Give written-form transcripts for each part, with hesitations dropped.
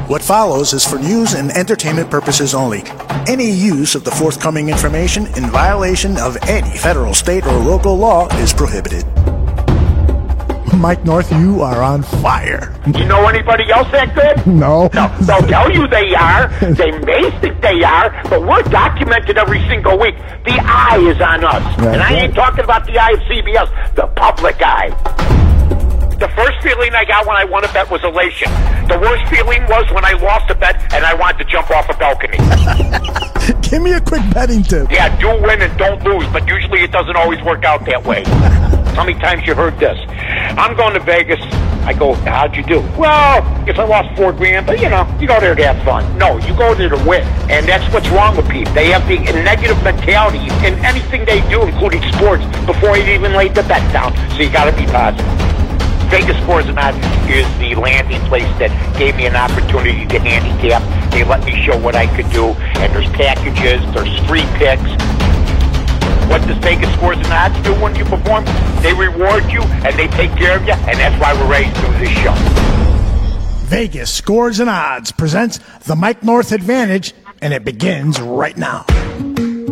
What follows is for news and entertainment purposes only. Any use of the forthcoming information in violation of any federal, state, or local law is prohibited. Mike North, you are on fire. You know anybody else that good? No. No, they'll tell you they are. They may think they are, but we're documented every single week. The eye is on us. That's and I right. ain't talking about the eye of CBS, the public eye. The first feeling I got when I won a bet was elation. The worst feeling was when I lost a bet and I wanted to jump off a balcony. Give me a quick betting tip. Yeah, do win and don't lose, but usually it doesn't always work out that way. How many times you heard this? I'm going to Vegas. I go, how'd you do? Well, if I lost $4,000, but you go there to have fun. No, you go there to win. And that's what's wrong with people. They have the negative mentality in anything they do, including sports, before you even lay the bet down. So you got to be positive. Vegas Scores and Odds is the landing place that gave me an opportunity to handicap. They let me show what I could do, and there's packages, there's free picks. What does Vegas Scores and Odds do when you perform? They reward you, and they take care of you, and that's why we're ready to do this show. Vegas Scores and Odds presents the Mike North Advantage, and it begins right now.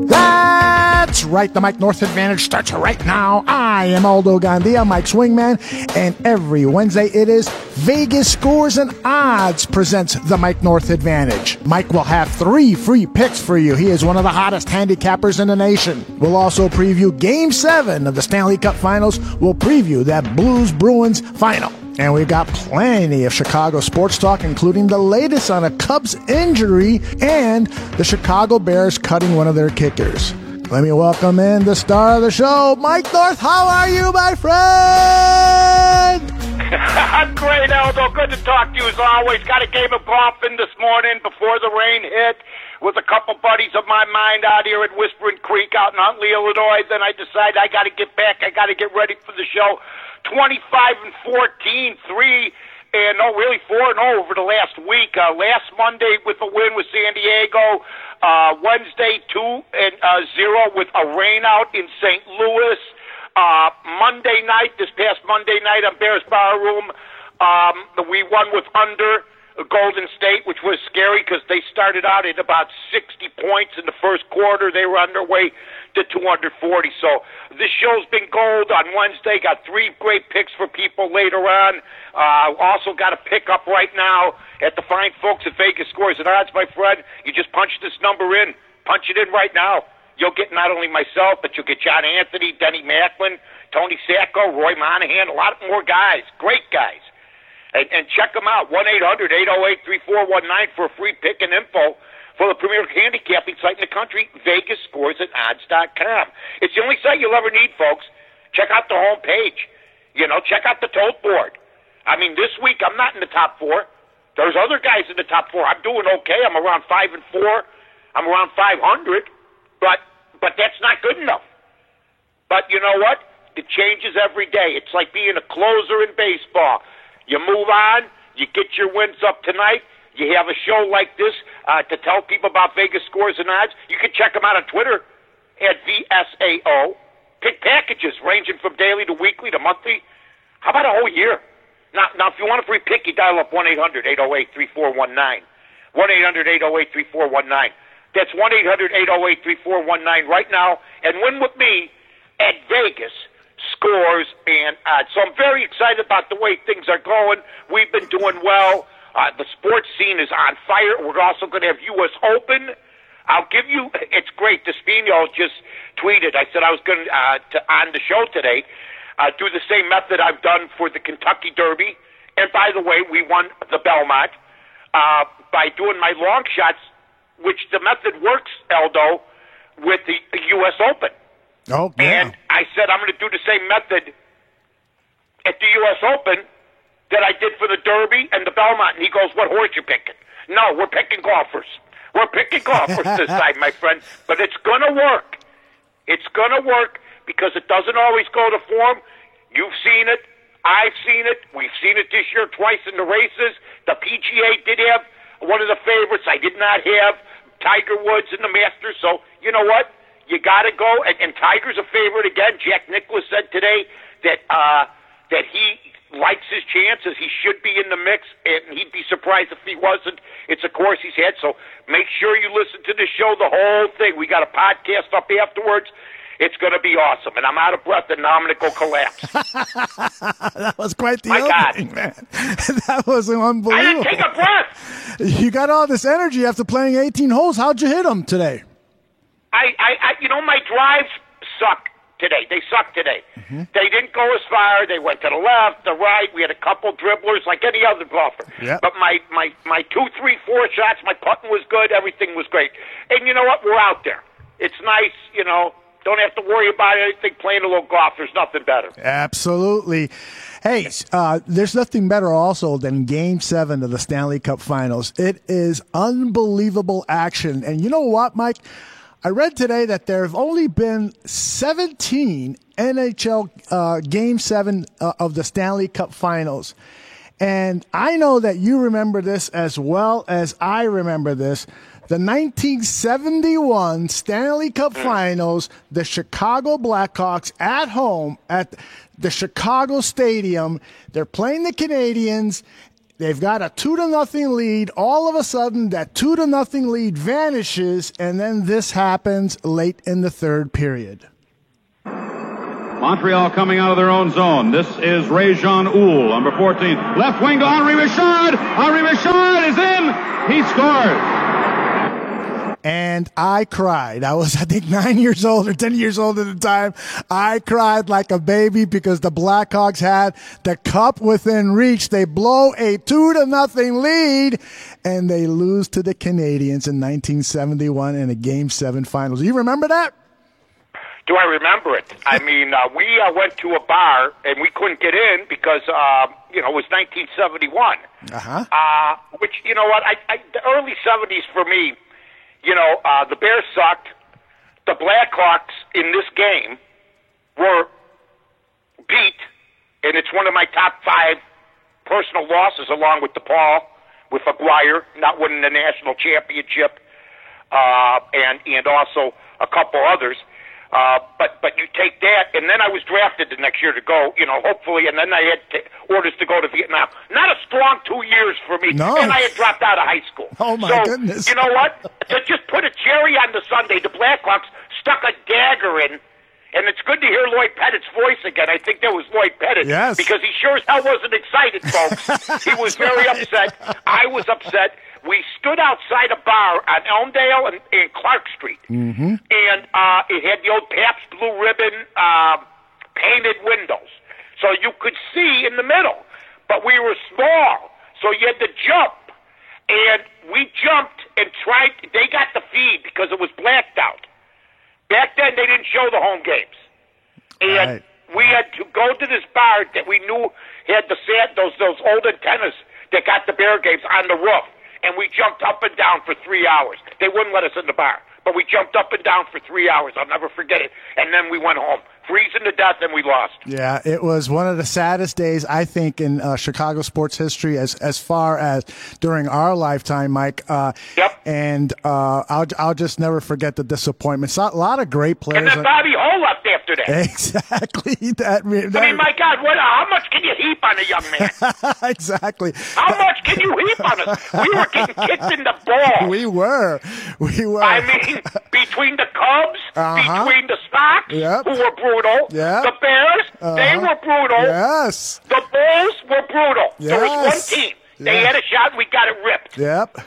That's right, the Mike North Advantage starts right now. I am Aldo Gandia, Mike's wingman, and every Wednesday it is Vegas Scores and Odds presents the Mike North Advantage. Mike will have 3 free picks for you. He is one of the hottest handicappers in the nation. We'll also preview Game 7 of the Stanley Cup Finals. We'll preview that Blues-Bruins final. And we've got plenty of Chicago sports talk, including the latest on a Cubs injury and the Chicago Bears cutting one of their kickers. Let me welcome in the star of the show, Mike North. How are you, my friend? I'm great, Aldo. Good to talk to you as always. Got a game of golf in this morning before the rain hit with a couple buddies of my mind out here at Whispering Creek out in Huntley, Illinois. Then I decided I got to get back. I got to get ready for the show. 25-14, 3 and no, really 4-0 over the last week. Last Monday with a win with San Diego. Wednesday 2-0 with a rain out in St. Louis. Monday night, this past Monday night on Bears Bar Room, we won with under Golden State, which was scary because they started out at about 60 points in the first quarter. They were on their way to 240. So this show's been gold on Wednesday. Got 3 great picks for people later on. Also got a pick up right now at the fine folks at Vegas Scores and Odds, my friend. You just punch this number in. Punch it in right now. You'll get not only myself, but you'll get John Anthony, Denny Macklin, Tony Sacco, Roy Monahan, a lot more guys. Great guys. And check them out, 1-800-808-3419 for a free pick and info for the premier handicapping site in the country, VegasScoresandOdds.com. It's the only site you'll ever need, folks. Check out the homepage. Check out the tote board. I mean, this week I'm not in the top 4. There's other guys in the top 4. I'm doing okay. I'm around 5-4. I'm around 500, but that's not good enough. But you know what? It changes every day. It's like being a closer in baseball. You move on, you get your wins up tonight, you have a show like this to tell people about Vegas Scores and Odds. You can check them out on Twitter at VSAO. Pick packages ranging from daily to weekly to monthly. How about a whole year? Now, if you want a free pick, you dial up 1-800-808-3419. 1-800-808-3419. That's 1-800-808-3419 right now, and win with me at Vegas Scores and Odds. So I'm very excited about the way things are going. We've been doing well. The sports scene is on fire. We're also going to have U.S. Open. I'll give you, it's great. Despino just tweeted. I said I was going to on the show today, do the same method I've done for the Kentucky Derby. And by the way, we won the Belmont by doing my long shots, which the method works, Aldo, with the U.S. Open. Oh, yeah. And I said I'm going to do the same method at the U.S. Open that I did for the Derby and the Belmont. And he goes, what horse you picking? No, we're picking golfers. We're picking golfers this time, my friend. But it's going to work. It's going to work because it doesn't always go to form. You've seen it. I've seen it. We've seen it this year twice in the races. The PGA did have one of the favorites. I did not have Tiger Woods in the Masters. So, you know what? You got to go. And Tiger's a favorite again. Jack Nicklaus said today that he likes his chances. He should be in the mix, and he'd be surprised if he wasn't. It's a course he's had, so make sure you listen to the show, the whole thing. We got a podcast up afterwards. It's going to be awesome, and I'm out of breath, and now I'm going to go collapse. That was quite the My opening, God. man. That was unbelievable. I didn't take a breath. You got all this energy after playing 18 holes. How'd you hit them today? My drives suck today. They suck today. Mm-hmm. They didn't go as far. They went to the left, the right. We had a couple dribblers like any other golfer. Yep. But my 2, 3, 4 shots, my putting was good. Everything was great. And you know what? We're out there. It's nice, Don't have to worry about anything, playing a little golf. There's nothing better. Absolutely. Hey, there's nothing better also than Game 7 of the Stanley Cup Finals. It is unbelievable action. And you know what, Mike? I read today that there have only been 17 NHL Game 7 of the Stanley Cup Finals. And I know that you remember this as well as I remember this. The 1971 Stanley Cup Finals, the Chicago Blackhawks at home at the Chicago Stadium. They're playing the Canadiens. They've got a 2-0 lead. All of a sudden, that 2-0 lead vanishes, and then this happens late in the third period. Montreal coming out of their own zone. This is Réjean Houle, number 14. Left wing to Henri Richard. Henri Richard is in. He scores. And I cried. I was, I think, 9 years old or 10 years old at the time. I cried like a baby because the Blackhawks had the cup within reach. They blow a 2-0 lead, and they lose to the Canadiens in 1971 in a Game 7 Finals. Do you remember that? Do I remember it? I mean, we went to a bar, and we couldn't get in because, it was 1971. Which, you know what, the early 70s for me, the Bears sucked. The Blackhawks in this game were beat, and it's one of my top 5 personal losses, along with DePaul, with Aguirre not winning the national championship, and also a couple others. But you take that, and then I was drafted the next year to go, hopefully, and then I had orders to go to Vietnam. Not a strong 2 years for me, No. and I had dropped out of high school. Oh, my goodness. You know what? To just put a cherry on the sundae, the Blackhawks stuck a dagger in, and it's good to hear Lloyd Pettit's voice again. I think that was Lloyd Pettit. Yes. Because he sure as hell wasn't excited, folks. He was very upset. I was upset. We stood outside a bar on Elmdale and Clark Street. Mm-hmm. And it had the old Pabst Blue Ribbon painted windows. So you could see in the middle. But we were small, so you had to jump. And we jumped and tried. They got the feed because it was blacked out. Back then, they didn't show the home games. And we had to go to this bar that we knew had those old antennas that got the Bear games on the roof. And we jumped up and down for 3 hours. They wouldn't let us in the bar, but we jumped up and down for 3 hours. I'll never forget it. And then we went home, freezing to death, and we lost. Yeah, it was one of the saddest days, I think, in Chicago sports history as far as during our lifetime, Mike. Yep. And I'll just never forget the disappointment. A lot of great players. And then Bobby Hull left after that. Exactly. I mean, my God, how much can you heap on a young man? Exactly. How much can you heap on us? We were getting kicked in the ball. We were. I mean, between the Cubs, between the Sox, who were brutal, the Bears, they were brutal. Yes. The Bulls were brutal. Yes. There was one team. They had a shot, and we got it ripped. Yep.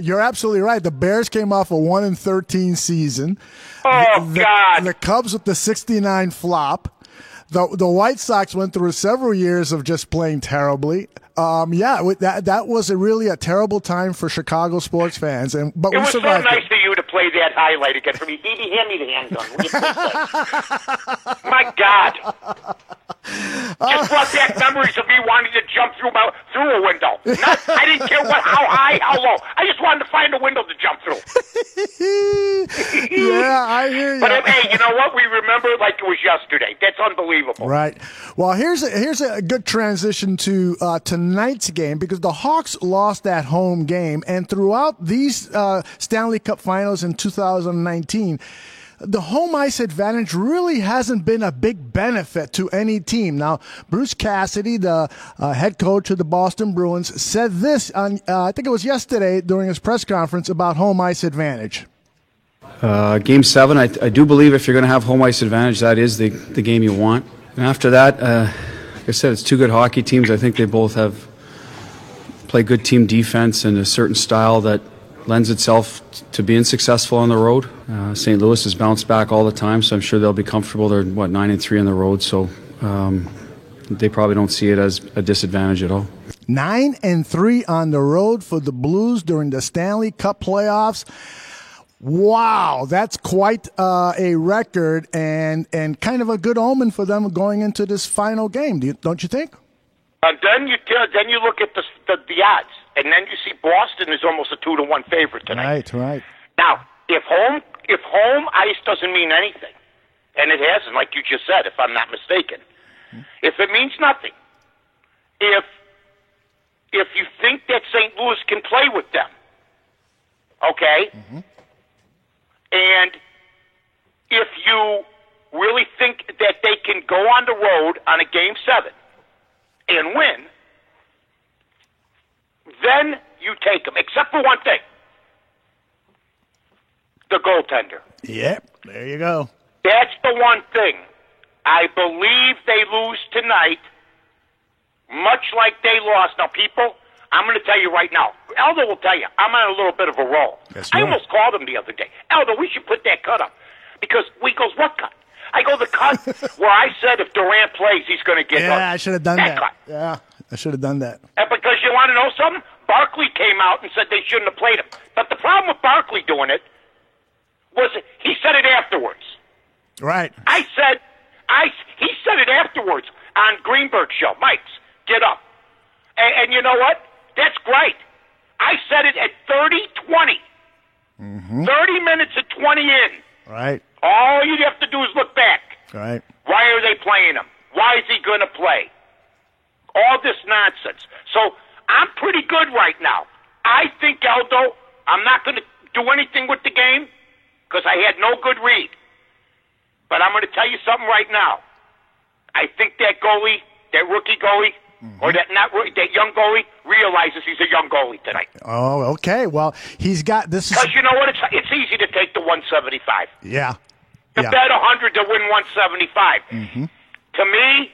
You're absolutely right. The Bears came off a 1-13 season. Oh, God. The Cubs with the 69 flop. The White Sox went through several years of just playing terribly. That was really a terrible time for Chicago sports fans, but we survived. It was so nice of you to play that highlight again for me. Dee, hand me the handgun. My God. Just brought back memories of me wanting to jump through a window. I didn't care how high, how low. I just wanted to find a window to jump through. Yeah, I hear you. But hey, you know what? We remember it like it was yesterday. That's unbelievable. Right. Well, here's a good transition to tonight's game, because the Hawks lost that home game, and throughout these Stanley Cup Finals in 2019, the home ice advantage really hasn't been a big benefit to any team. Now, Bruce Cassidy, the head coach of the Boston Bruins, said this on, I think it was yesterday during his press conference about home ice advantage. Game 7, I do believe if you're going to have home ice advantage, that is the game you want. And after that, like I said, it's two good hockey teams. I think they both have play good team defense and a certain style that lends itself to being successful on the road. St. Louis has bounced back all the time, so I'm sure they'll be comfortable. They're, 9-3 on the road, so they probably don't see it as a disadvantage at all. 9-3 on the road for the Blues during the Stanley Cup playoffs. Wow, that's quite a record and kind of a good omen for them going into this final game, don't you think? And then you look at the odds, and then you see Boston is almost a 2-1 favorite tonight. Right. Now, if home ice doesn't mean anything, and it hasn't, like you just said, if I'm not mistaken, if it means nothing, if you think that St. Louis can play with them, okay, and if you really think that they can go on the road on a Game 7 and win, then you take them, except for one thing, the goaltender. Yep, there you go. That's the one thing. I believe they lose tonight, much like they lost. Now, people, I'm going to tell you right now, Elder will tell you, I'm on a little bit of a roll. That's I right. almost called him the other day. Elder, we should put that cut up. Because he goes, what cut? I go, the cut where I said if Durant plays, he's going to get hurt. Yeah, I should have done that. Cut. Yeah, I should have done that. And because you want to know something? Barkley came out and said they shouldn't have played him. But the problem with Barkley doing it was he said it afterwards. Right. He said it afterwards on Greenberg's show. Mike's, get up. And you know what? That's great. I said it at 30-20. 30 minutes and 20 in. Right. All you have to do is look back. Right. Why are they playing him? Why is he going to play? All this nonsense. So I'm pretty good right now. I think, Aldo, I'm not going to do anything with the game because I had no good read. But I'm going to tell you something right now. I think that goalie, that rookie goalie, or that young goalie realizes he's a young goalie tonight. Oh, okay. Well, he's got this. Because you know what? It's easy to take the 175. Yeah. To bet 100 to win 175. To me,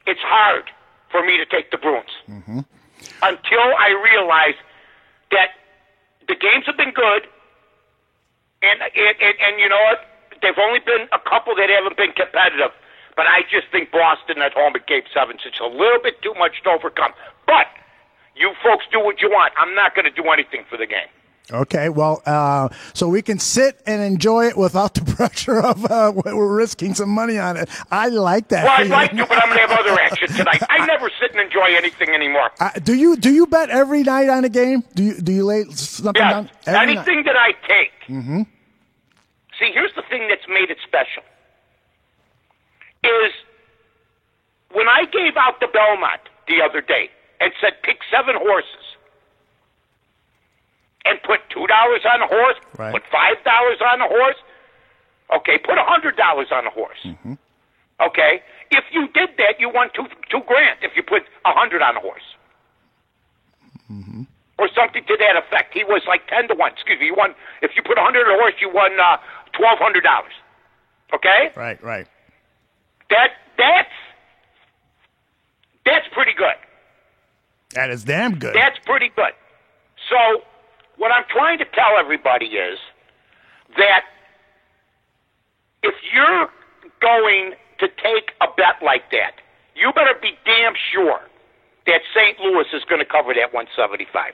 it's hard for me to take the Bruins until I realize that the games have been good, and you know what? They've only been a couple that haven't been competitive. But I just think Boston at home at Game 7 is a little bit too much to overcome. But you folks do what you want. I'm not going to do anything for the game. Okay, well, so we can sit and enjoy it without the pressure of we're risking some money on it. I like that. Well, I'd like to, but I'm going to have other action tonight. I never sit and enjoy anything anymore. Do you bet every night on a game? Do you lay something down? Anything that I take. See, here's the thing that's made it special. Is when I gave out the Belmont the other day and said pick 7 horses and put $2 on a horse, right. Put $5 on a horse, okay, put $100 on a horse. Okay, if you did that, you won $2,000 if you put $100 on a horse, or something to that effect. He was like 10-1. Excuse me, you won if you put $100 on a horse, you won $1,200. Okay, right. That's pretty good. That is damn good. That's pretty good. So what I'm trying to tell everybody is that if you're going to take a bet like that, you better be damn sure that St. Louis is going to cover that 175.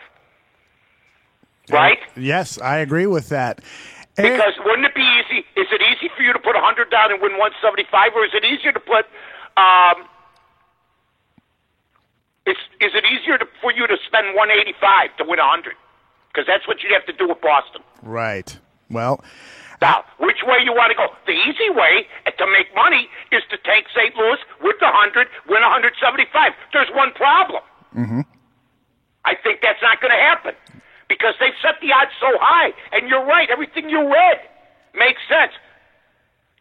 Right? Yes, I agree with that. Because wouldn't it be easy? Is it easy for you to put $100 down and win 175, or is it easier to put? Is it easier for you to spend 185 to win 100? Because that's what you'd have to do with Boston. Right. Well, now which way you want to go? The easy way to make money is to take St. Louis with the 100, win 175. There's one problem. I think that's not going to happen. Because they've set the odds so high. And you're right, everything you read makes sense.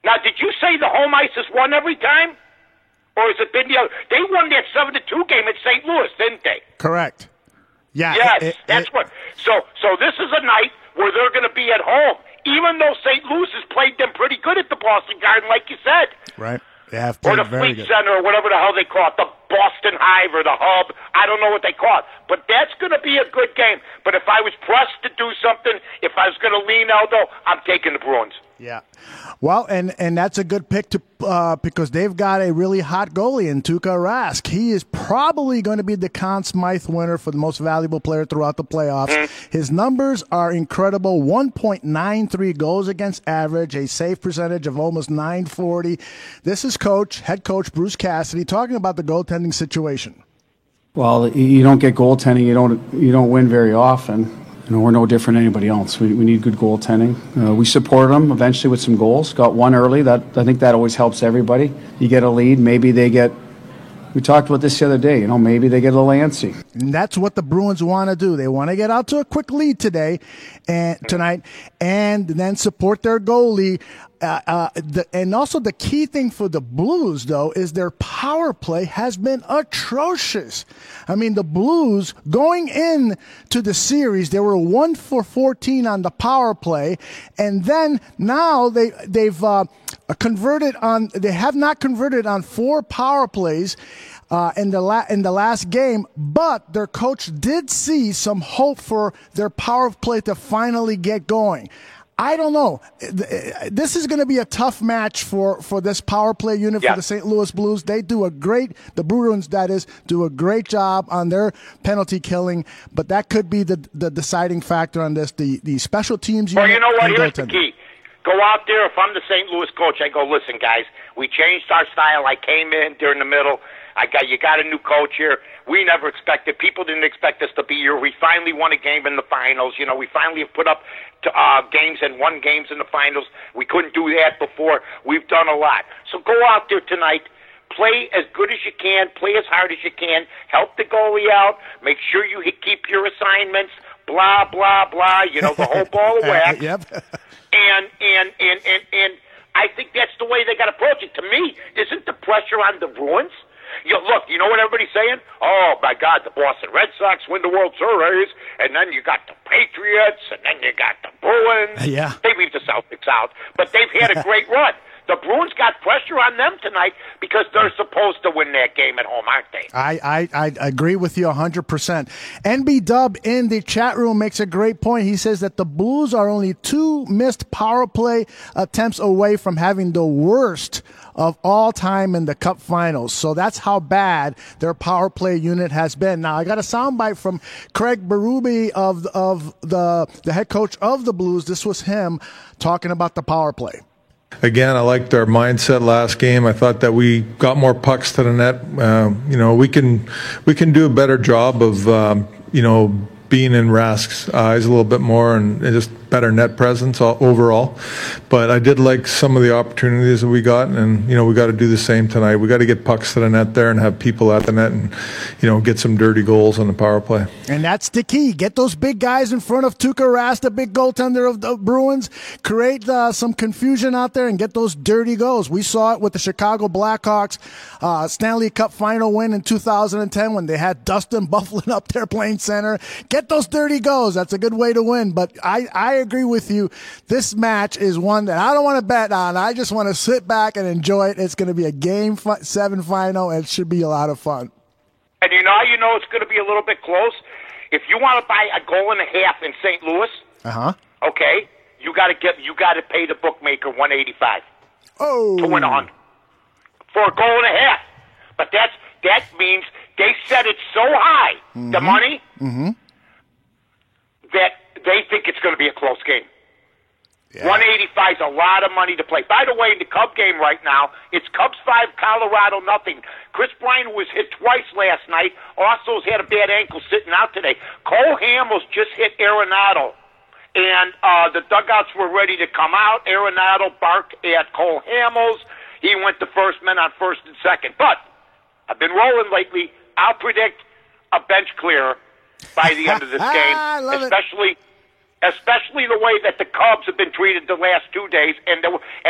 Now, did you say the home ice has won every time? Or has it been the other? They won that 7-2 game at St. Louis, didn't they? Correct. Yeah. Yes, that's what. So this is a night where they're going to be at home, even though St. Louis has played them pretty good at the Boston Garden, like you said. Right. They have or played the very Fleet good. Center, or whatever the hell they call it, the Boston Hive or the Hub. I don't know what they call it. But that's going to be a good game. But if I was pressed to do something, if I was going to lean Aldo, I'm taking the Bruins. Yeah. Well, and that's a good pick to because they've got a really hot goalie in Tuukka Rask. He is probably going to be the Conn Smythe winner for the most valuable player throughout the playoffs. His numbers are incredible. 1.93 goals against average, a save percentage of almost .940. This is head coach Bruce Cassidy talking about the goaltending situation. Well, you don't get goaltending, you don't win very often. We're no different than anybody else. We need good goaltending. We supported them eventually with some goals. Got one early. I think that always helps everybody. You get a lead. Maybe they get. We talked about this the other day. Maybe they get a little antsy. And that's what the Bruins want to do. They want to get out to a quick lead tonight, and then support their goalie. And also the key thing for the Blues, though, is their power play has been atrocious. I mean, the Blues going in to the series, they were 1 for 14 on the power play, and then now they've converted on. They have not converted on 4 power plays. In the last game, but their coach did see some hope for their power play to finally get going. I don't know. This is going to be a tough match for this power play unit for the St. Louis Blues. They do the Bruins, that is, do a great job on their penalty killing, but that could be the deciding factor on this. The special teams unit. Well, you know what? Here's the key. Go out there. If I'm the St. Louis coach, I go, listen, guys, we changed our style. I came in during the middle. You got a new coach here. We never expected. People didn't expect us to be here. We finally won a game in the finals. We finally have put up games and won games in the finals. We couldn't do that before. We've done a lot. So go out there tonight. Play as good as you can. Play as hard as you can. Help the goalie out. Make sure you keep your assignments. Blah, blah, blah. The whole ball of wax. Yep. And I think that's the way they got to approach it. To me, isn't the pressure on the Bruins? Look, you know what everybody's saying? Oh, my God, the Boston Red Sox win the World Series, and then you got the Patriots, and then you got the Bruins. Yeah. They leave the Celtics out, but they've had a great run. The Bruins got pressure on them tonight because they're supposed to win that game at home, aren't they? I agree with you 100%. NB Dub in the chat room makes a great point. He says that the Blues are only 2 missed power play attempts away from having the worst of all time in the Cup Finals. So that's how bad their power play unit has been. Now, I got a soundbite from Craig Berube of the head coach of the Blues. This was him talking about the power play. Again, I liked our mindset last game. I thought that we got more pucks to the net. We can do a better job of being in Rask's eyes a little bit more and just better net presence overall. But I did like some of the opportunities that we got, and we got to do the same tonight. We got to get pucks to the net there and have people at the net, and get some dirty goals on the power play. And that's the key. Get those big guys in front of Tuukka Rask, the big goaltender of the Bruins. Create some confusion out there and get those dirty goals. We saw it with the Chicago Blackhawks Stanley Cup final win in 2010 when they had Dustin Byfuglien up there playing center. Get those dirty goals. That's a good way to win. But I agree with you. This match is one that I don't want to bet on. I just want to sit back and enjoy it. It's going to be a Game 7 final, and it should be a lot of fun. And it's going to be a little bit close. If you want to buy a goal and a half in St. Louis, okay, you got to pay the bookmaker $185 to win 100 for a goal and a half. But that means they set it so high, the money, that they think it's going to be a close game. Yeah. 185 is a lot of money to play. By the way, in the Cub game right now, it's Cubs 5, Colorado nothing. Chris Bryant was hit twice last night. Also has had a bad ankle sitting out today. Cole Hamels just hit Arenado, and the dugouts were ready to come out. Arenado barked at Cole Hamels. He went to first, men on first and second. But I've been rolling lately. I'll predict a bench clearer by the end of this game, especially the way that the Cubs have been treated the last 2 days, and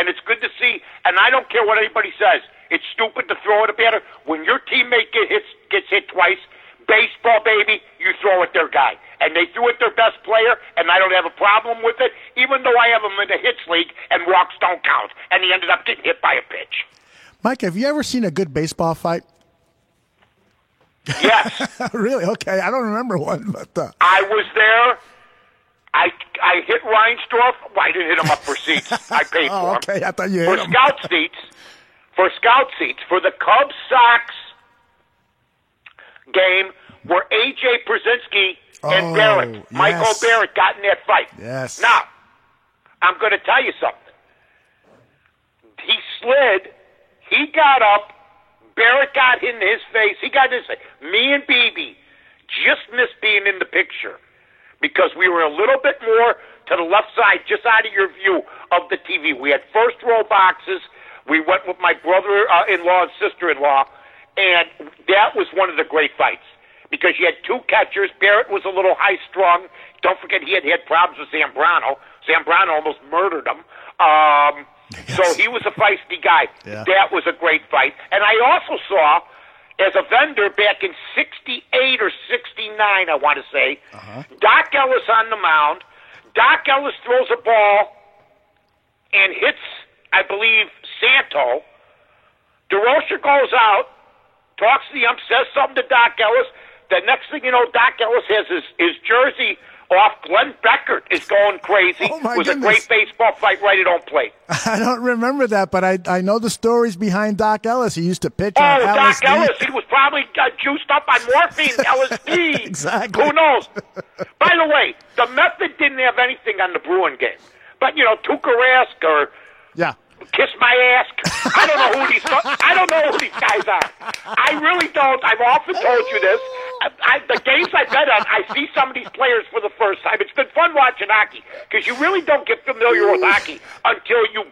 it's good to see. And I don't care what anybody says. It's stupid to throw at a batter. When your teammate gets hit twice, baseball, baby, you throw at their guy. And they threw at their best player, and I don't have a problem with it, even though I have him in the hits league, and walks don't count. And he ended up getting hit by a pitch. Mike, have you ever seen a good baseball fight? Yes. Really? Okay. I don't remember one, but I was there. I hit Reinsdorf. Well, I didn't hit him up for seats. I paid for him. Okay, I thought you for hit him. scout seats. For scout seats for the Cubs Sox game, where A.J. Przinsky and Barrett, Michael Barrett, got in that fight. Yes. Now, I'm going to tell you something. He slid. He got up. Barrett got in his face. He got in his face. Me and BB just missed being in the picture because we were a little bit more to the left side, just out of your view of the TV. We had first row boxes. We went with my brother-in-law and sister-in-law, and that was one of the great fights because you had two catchers. Barrett was a little high-strung. Don't forget he had problems with Zambrano. Zambrano almost murdered him. So he was a feisty guy. Yeah. That was a great fight. And I also saw, as a vendor back in 68 or 69, I want to say, Doc Ellis on the mound. Doc Ellis throws a ball and hits, I believe, Santo. DeRocher goes out, talks to the ump, says something to Doc Ellis. The next thing you know, Doc Ellis has his jersey off. Glenn Beckert is going crazy. Oh, my It was goodness. a great baseball fight right at home plate. I don't remember that, but I know the stories behind Doc Ellis. He used to pitch Oh, on Doc LSD. Ellis, he was probably juiced up on morphine, LSD. Exactly. Who knows? By the way, the Method didn't have anything on the Bruin game. But, Tuukka Rask or Yeah. Kiss My Ass. I don't know who these guys are. I really don't. I've often told you this. The games I bet on, I see some of these players for the first time. It's been fun watching hockey because you really don't get familiar with hockey until you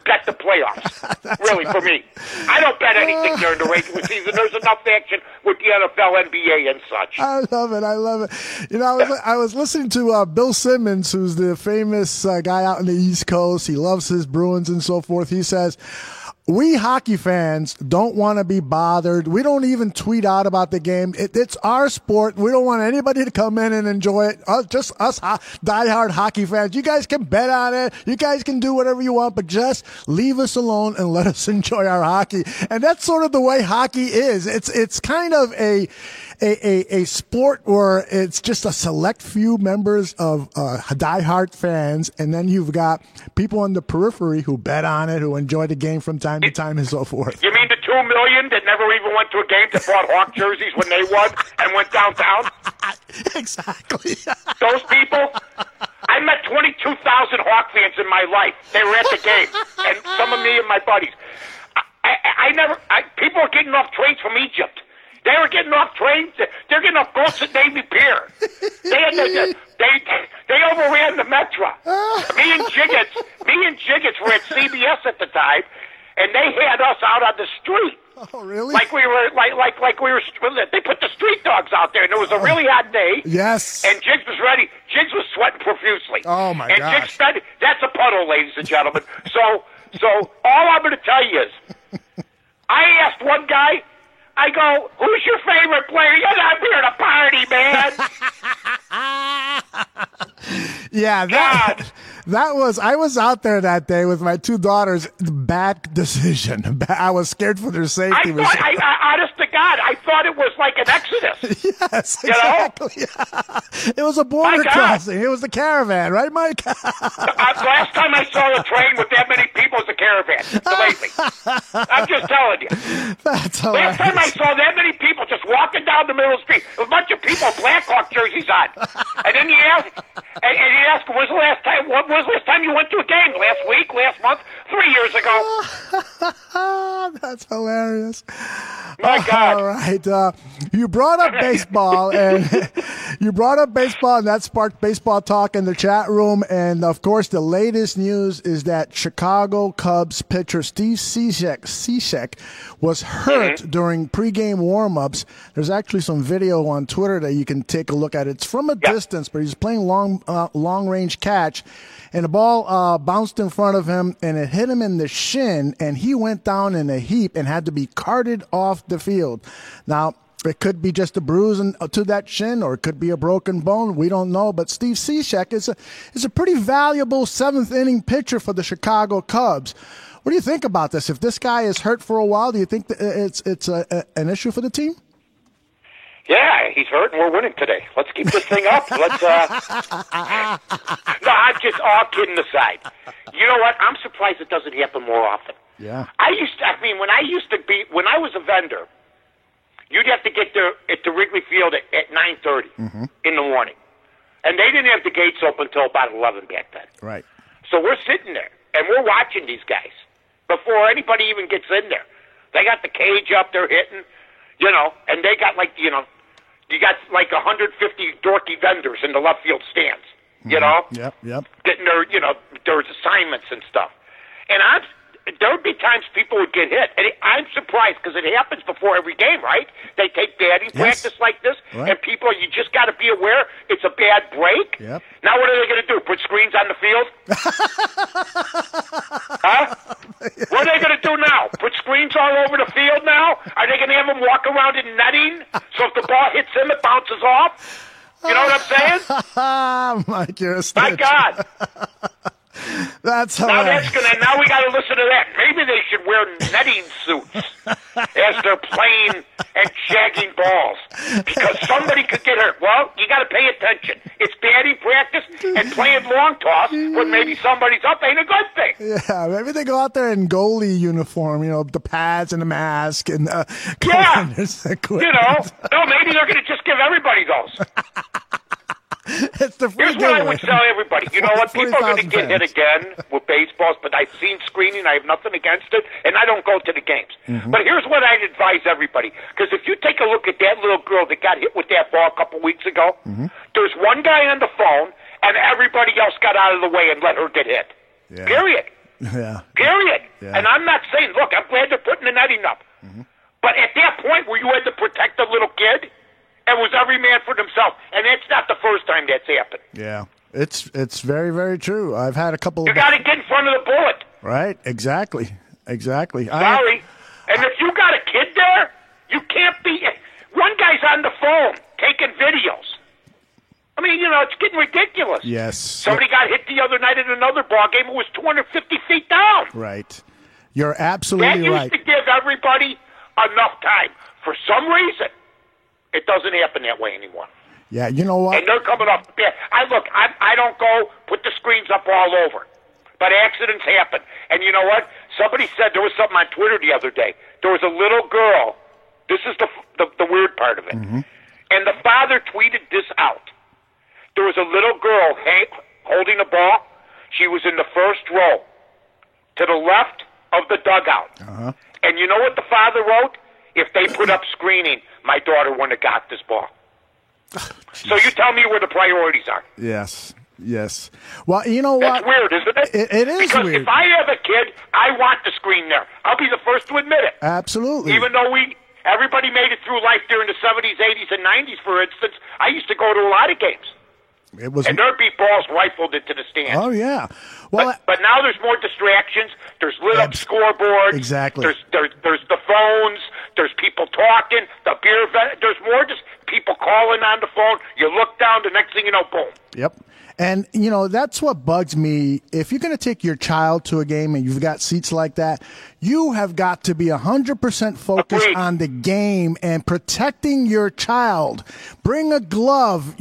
bet the playoffs. Really, for me. I don't bet anything during the regular season. There's enough action with the NFL, NBA, and such. I love it. I love it. I was listening to Bill Simmons, who's the famous guy out in the East Coast. He loves his Bruins and so forth. He says, we hockey fans don't want to be bothered. We don't even tweet out about the game. It's our sport. We don't want anybody to come in and enjoy it. Just us diehard hockey fans. You guys can bet on it. You guys can do whatever you want, but just leave us alone and let us enjoy our hockey. And that's sort of the way hockey is. It's kind of a sport where it's just a select few members of diehard fans, and then you've got people on the periphery who bet on it, who enjoy the game from time to time, and so forth. You mean the 2 million that never even went to a game that bought Hawk jerseys when they won and went downtown? Exactly. Those people? I met 22,000 Hawk fans in my life. They were at the game, and some of me and my buddies. People are getting off trains from Egypt. They were getting off trains. They're getting off Gosset Navy Pier. They overran the Metro. Me and Jiggets were at CBS at the time, and they had us out on the street. Oh, really? Like we were. They put the street dogs out there, and it was a really hot day. Yes. And Jiggs was ready. Jiggs was sweating profusely. Oh, my and gosh. Jiggs said, "That's a puddle, ladies and gentlemen." So all I'm going to tell you is, I asked one guy. I go, who's your favorite player? You're not here to party, man. Yeah, I was out there that day with my two daughters. Bad decision. I was scared for their safety. Honest to God, I thought it was like an exodus. Yes, exactly. It was a border crossing. It was the caravan, right, Mike? Last time I saw a train with that many people, it was a caravan. Believe me. I'm just telling you. That's hilarious. Last time I saw that many people just walking down the middle of the street, a bunch of people with Blackhawk jerseys on. And then you ask, when was the last time you went to a game? Last week? Last month? 3 years ago? That's hilarious. My God. All right. You brought up baseball, and that sparked baseball talk in the chat room. And of course, the latest news is that Chicago Cubs pitcher Steve Cishek was hurt during pregame warmups. There's actually some video on Twitter that you can take a look at. It's from a distance, but he's playing long range catch, and the ball bounced in front of him, and it hit him in the shin, and he went down in a heap and had to be carted off the field. Now, it could be just a bruise to that shin, or it could be a broken bone. We don't know. But Steve Cishek is a pretty valuable seventh-inning pitcher for the Chicago Cubs. What do you think about this? If this guy is hurt for a while, do you think that it's an issue for the team? Yeah, he's hurt, and we're winning today. Let's keep this thing up. Let's. No, I'm just all kidding aside. You know what? I'm surprised it doesn't happen more often. Yeah. When I was a vendor, you'd have to get there at the Wrigley Field at 9:30 in the morning, and they didn't have the gates open until about 11 back then. Right. So we're sitting there, and we're watching these guys before anybody even gets in there. They got the cage up, they're hitting, and they got you got like 150 dorky vendors in the left field stands, Yep. getting their assignments and stuff. And there would be times people would get hit, and I'm surprised because it happens before every game, right? They take batting practice like this, right. And you just got to be aware it's a bad break. Yep. Now what are they going to do? Put screens on the field? Huh? What are they going to do now? Put screens all over the field now? Are they going to have them walk around in netting so if the ball hits him, it bounces off? You know what I'm saying? Mike, you're a My God. That's hilarious. Now we got to listen to that. Maybe they should wear netting suits as they're playing and shagging balls because somebody could get hurt. Well, you got to pay attention. It's batting practice, and playing long toss when maybe somebody's up ain't a good thing. Yeah, maybe they go out there in goalie uniform, the pads and the mask and No, maybe they're going to just give everybody those. It's the free Here's what I would tell everybody. You know what? People are going to get hit again with baseballs, but I've seen screening. I have nothing against it, and I don't go to the games. But here's what I'd advise everybody. Because if you take a look at that little girl that got hit with that ball a couple weeks ago, there's one guy on the phone, and everybody else got out of the way and let her get hit. Yeah. Period. Yeah. Period. Yeah. And I'm not saying, look, I'm glad they're putting the netting up. But at that point where you had to protect the little kid, it was every man for themselves, and it's not the first time that's happened. Yeah, it's very, very true. I've had a couple. You got to get in front of the bullet. Right, exactly. Sorry, and if you got a kid there, you can't be. One guy's on the phone taking videos. I mean, it's getting ridiculous. Yes. Somebody got hit the other night at another ball game. It was 250 feet down. Right. You're absolutely right. That used to give everybody enough time. For some reason, it doesn't happen that way anymore. Yeah, you know what? And they're coming off the bat. I don't go put the screens up all over. But accidents happen. And you know what? Somebody said, there was something on Twitter the other day. There was a little girl. This is the weird part of it. And the father tweeted this out. There was a little girl holding a ball. She was in the first row to the left of the dugout. And you know what the father wrote? If they put up screening, my daughter wouldn't have got this ball. So you tell me where the priorities are. Yes. Well, you know what? That's weird, isn't it? It is because weird. If I have a kid, I want the screen there. I'll be the first to admit it. Absolutely. Even though everybody made it through life during the 70s, 80s, and 90s, for instance, I used to go to a lot of games. And there'd be balls rifled into the stands. Oh, yeah. Well, but now there's more distractions. There's lit-up scoreboards. Exactly. There's the phones. There's people talking. The beer there's more just people calling on the phone. You look down, the next thing you know, boom. Yep. And, that's what bugs me. If you're going to take your child to a game and you've got seats like that, you have got to be 100% focused Agreed. on the game and protecting your child. Bring a glove,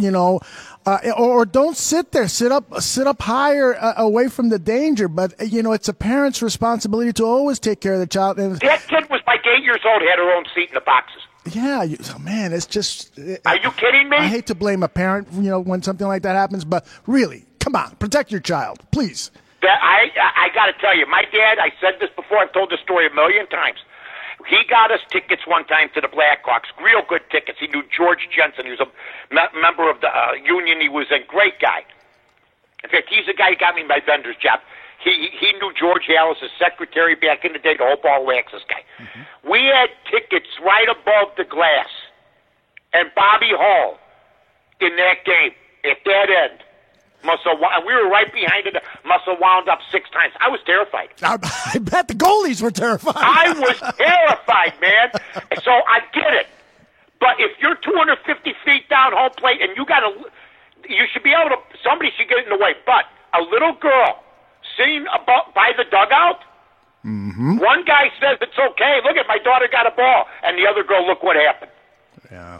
or don't sit there. Sit up higher away from the danger. But, it's a parent's responsibility to always take care of the child. And that kid was like 8 years old, had her own seat in the boxes. Yeah, man, it's just... Are you kidding me? I hate to blame a parent, when something like that happens, but really, come on, protect your child, please. I got to tell you, my dad, I said this before, I've told this story a million times. He got us tickets one time to the Blackhawks, real good tickets. He knew George Jensen. He was a member of the union. He was a great guy. In fact, he's the guy who got me my vendor's job. He knew George Hallis, his secretary back in the day, the whole ball access guy. Mm-hmm. We had tickets right above the glass. And Bobby Hall, in that game, at that end, we were right behind it, must have wound up 6 times. I was terrified. I bet the goalies were terrified. I was terrified, man. So I get it. But if you're 250 feet down home plate and you should be able to, somebody should get in the way. But a little girl sitting by the dugout, mm-hmm. One guy says it's okay. Look at my daughter got a ball. And the other girl, look what happened. Yeah.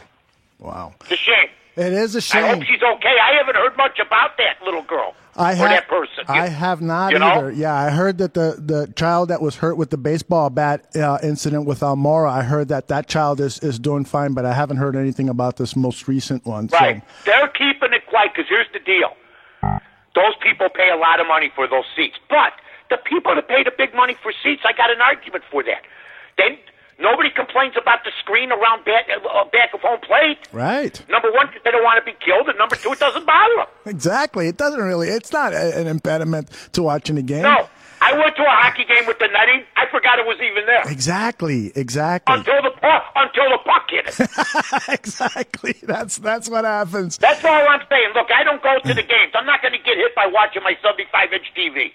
Wow. It's a shame. It is a shame. I hope she's okay. I haven't heard much about that little girl that person. I have not either. Yeah, I heard that the child that was hurt with the baseball bat incident with Almora, I heard that child is doing fine, but I haven't heard anything about this most recent one. Right. So. They're keeping it quiet because here's the deal. Those people pay a lot of money for those seats. But the people that pay the big money for seats, I got an argument for that. Nobody complains about the screen around back of home plate. Right. Number one, they don't want to be killed, and number two, it doesn't bother them. Exactly. It doesn't really. It's not an impediment to watching a game. No. I went to a hockey game with the netting. I forgot it was even there. Exactly. Until the puck hit it. Exactly. That's what happens. That's all I'm saying. Look, I don't go to the games. I'm not going to get hit by watching my 75-inch TV.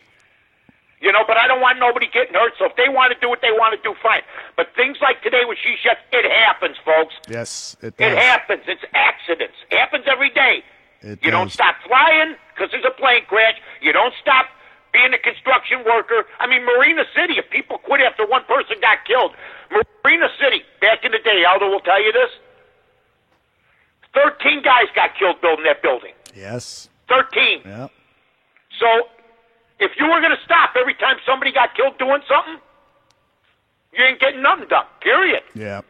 But I don't want nobody getting hurt, so if they want to do what they want to do, fine. But things like today with She Chef, it happens, folks. Yes, it does. It happens. It's accidents. It happens every day. You don't stop flying because there's a plane crash. You don't stop being a construction worker. I mean, Marina City, if people quit after one person got killed. Marina City, back in the day, Aldo will tell you this, 13 guys got killed building that building. Yes. 13. Yeah. So if you were going to stop every time somebody got killed doing something, you ain't getting nothing done, period. Yeah.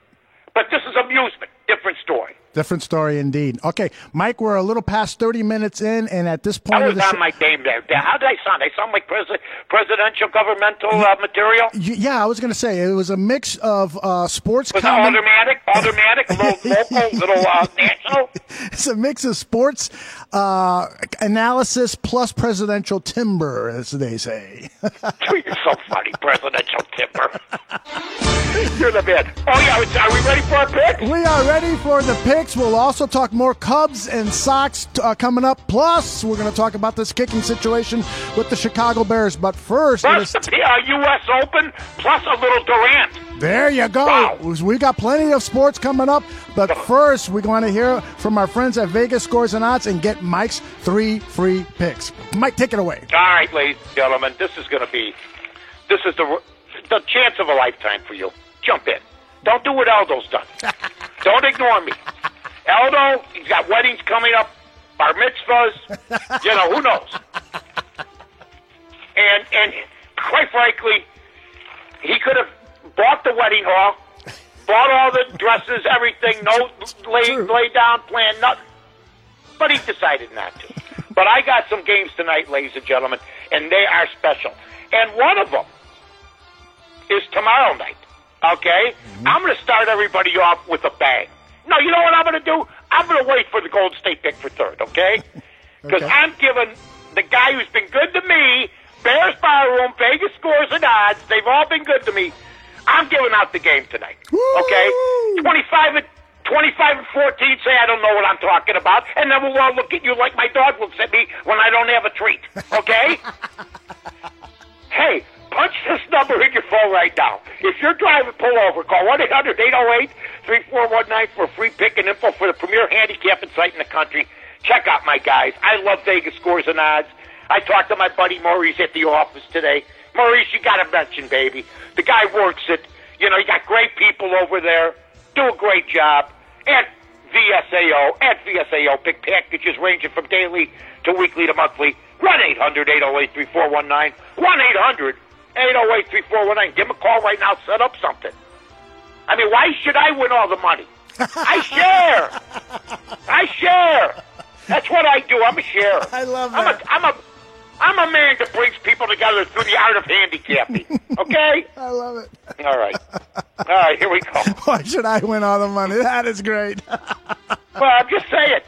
But this is amusement. Different story. Different story indeed. Okay, Mike, we're a little past 30 minutes in, and at this point I of was the on my game there. How did I sound? I sound like presidential governmental material? Yeah, I was going to say, it was a mix of sports comment. Automatic, little local, little national? It's a mix of sports analysis plus presidential timber, as they say. You're so funny, presidential timber. You're the man. Oh, yeah, are we ready for our pick? We are ready for the picks. We'll also talk more Cubs and Sox coming up. Plus, we're going to talk about this kicking situation with the Chicago Bears. But first, plus the U.S. Open, plus a little Durant. There you go. Wow. We got plenty of sports coming up. But first, we're going to hear from our friends at Vegas Scores and Odds and get Mike's 3 free picks. Mike, take it away. All right, ladies and gentlemen, this is the chance of a lifetime for you. Jump in. Don't do what Aldo's done. Don't ignore me. Aldo, he's got weddings coming up, bar mitzvahs, who knows? And quite frankly, he could have bought the wedding hall, bought all the dresses, everything, lay down plan, nothing. But he decided not to. But I got some games tonight, ladies and gentlemen, and they are special. And one of them is tomorrow night, okay? Mm-hmm. I'm going to start everybody off with a bang. No, you know what I'm going to do? I'm going to wait for the Golden State pick for third, okay? Because I'm giving the guy who's been good to me, Bears Barroom, Vegas Scores and Odds, they've all been good to me. I'm giving out the game tonight, okay? 25 and 14, say I don't know what I'm talking about, and then we'll all look at you like my dog looks at me when I don't have a treat, okay? Hey, punch this number in your phone right now. If you're driving, pull over. Call 1-800-808-3419 for a free pick and info for the premier handicapping site in the country. Check out my guys. I love Vegas Scores and Odds. I talked to my buddy Maurice at the office today. Maurice, you got to mention, baby. The guy works it. You got great people over there. Do a great job. At VSAO pick packages ranging from daily to weekly to monthly. 1-800-808-3419. 1-800-808-3419. Give him a call right now. Set up something. I mean, why should I win all the money? I share. That's what I do. I'm a sharer. I love that. I'm a man that brings people together through the art of handicapping. Okay? I love it. All right. All right, here we go. Why should I win all the money? That is great. Well, I'm just saying,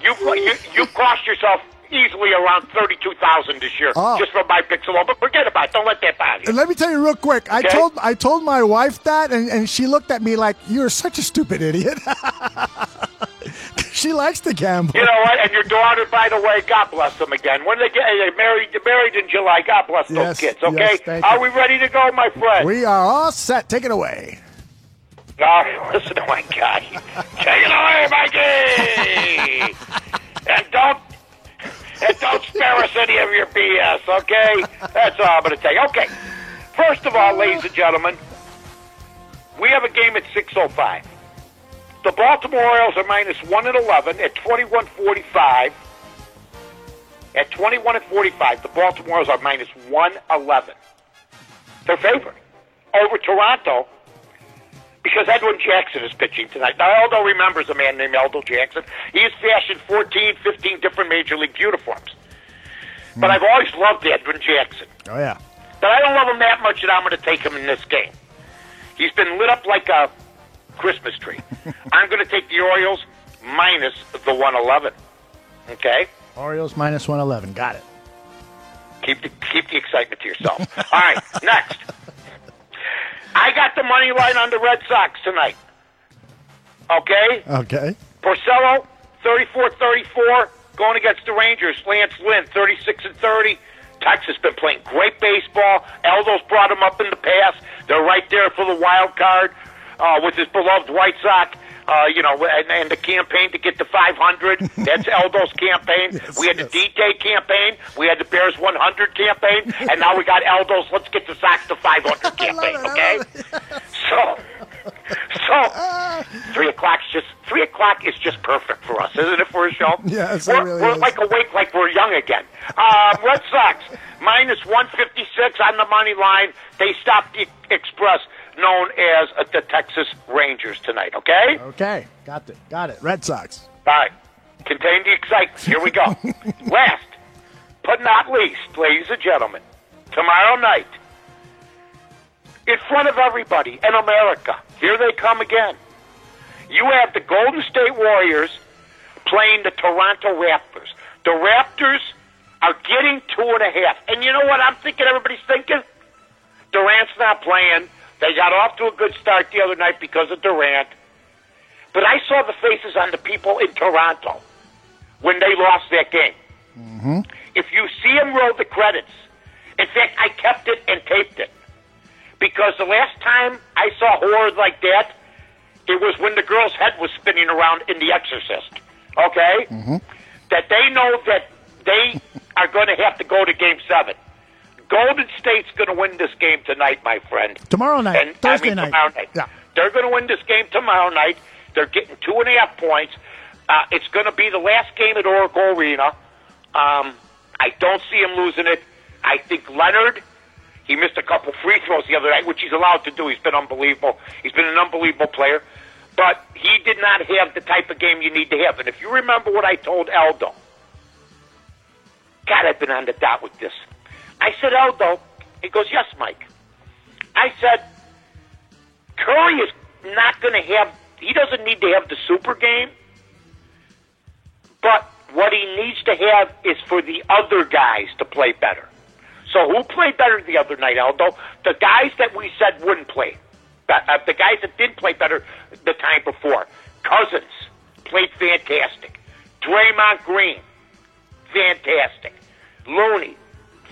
you cost yourself easily around $32,000 this year just from my picks alone. But forget about it. Don't let that bother you. And let me tell you real quick. Okay? I told my wife that, and she looked at me like, "You're such a stupid idiot." She likes to gamble. You know what? And your daughter, by the way, God bless them again. When they get married in July, God bless those kids. Okay, yes, we ready to go, my friend? We are all set. Take it away. Listen to my God. Take it away, Mikey. And don't spare us any of your BS, okay? That's all I'm going to tell you. Okay, first of all, ladies and gentlemen, we have a game at 6:05. The Baltimore Orioles are minus 1-11 at 21:45. At 21:45, the Baltimore Orioles are minus 111. They're favored over Toronto because Edwin Jackson is pitching tonight. Now, Aldo remembers a man named Aldo Jackson. He has fashioned 14, 15 different Major League uniforms. But I've always loved Edwin Jackson. Oh, yeah. But I don't love him that much that I'm going to take him in this game. He's been lit up like a Christmas tree. I'm going to take the Orioles minus the 111. Okay? Orioles minus 111. Got it. Keep the excitement to yourself. All right, next. I got the money line on the Red Sox tonight. Okay? Okay. Porcello, 34-34, going against the Rangers. Lance Lynn, 36-30. Texas been playing great baseball. Aldo's brought him up in the past. They're right there for the wild card with his beloved White Sox. And the campaign to get to 500. That's Aldo's campaign. Yes, we had the D-Day campaign. We had the Bears 100 campaign. And now we got Aldo's Let's Get the Sox to 500 campaign, okay? So 3 o'clock is just perfect for us, isn't it, for a show? Yes, we're like awake like we're young again. Red Sox, minus 156 on the money line. They stopped the Express, known as the Texas Rangers tonight, okay? Okay. Got it. Red Sox. All right. Contain the excitement. Here we go. Last, but not least, ladies and gentlemen, tomorrow night, in front of everybody in America, here they come again. You have the Golden State Warriors playing the Toronto Raptors. The Raptors are getting 2.5. And you know what I'm thinking everybody's thinking? Durant's not playing. They got off to a good start the other night because of Durant. But I saw the faces on the people in Toronto when they lost that game. Mm-hmm. If you see them roll the credits, in fact, I kept it and taped it. Because the last time I saw horror like that, it was when the girl's head was spinning around in The Exorcist. Okay? Mm-hmm. That they know that they are going to have to go to Game 7. Golden State's going to win this game tonight, my friend. Tomorrow night. Thursday night. Tomorrow night. Yeah. They're going to win this game tomorrow night. They're getting 2.5 points. It's going to be the last game at Oracle Arena. I don't see him losing it. I think Leonard, he missed a couple free throws the other night, which he's allowed to do. He's been unbelievable. He's been an unbelievable player. But he did not have the type of game you need to have. And if you remember what I told Aldo, God, I've been on the dot with this. I said, Aldo, he goes, yes, Mike. I said, Curry is not going to have, he doesn't need to have the super game, but what he needs to have is for the other guys to play better. So who played better the other night, Aldo? The guys that we said wouldn't play. The guys that did play better the time before. Cousins played fantastic. Draymond Green, fantastic. Looney,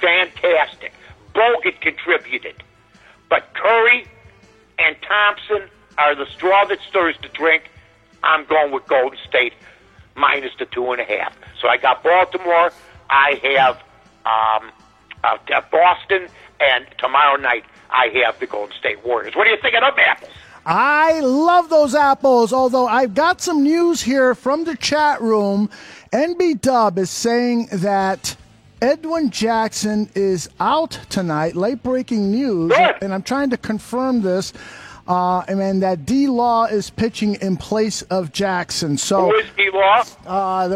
fantastic. Bogut contributed. But Curry and Thompson are the straw that stirs the drink. I'm going with Golden State minus the 2.5. So I got Baltimore. I have Boston. And tomorrow night, I have the Golden State Warriors. What do you think of them apples? I love those apples, although I've got some news here from the chat room. NB Dub is saying that Edwin Jackson is out tonight. Late breaking news. Good. And I'm trying to confirm this. and then that D-Law is pitching in place of Jackson. So, who is D-Law?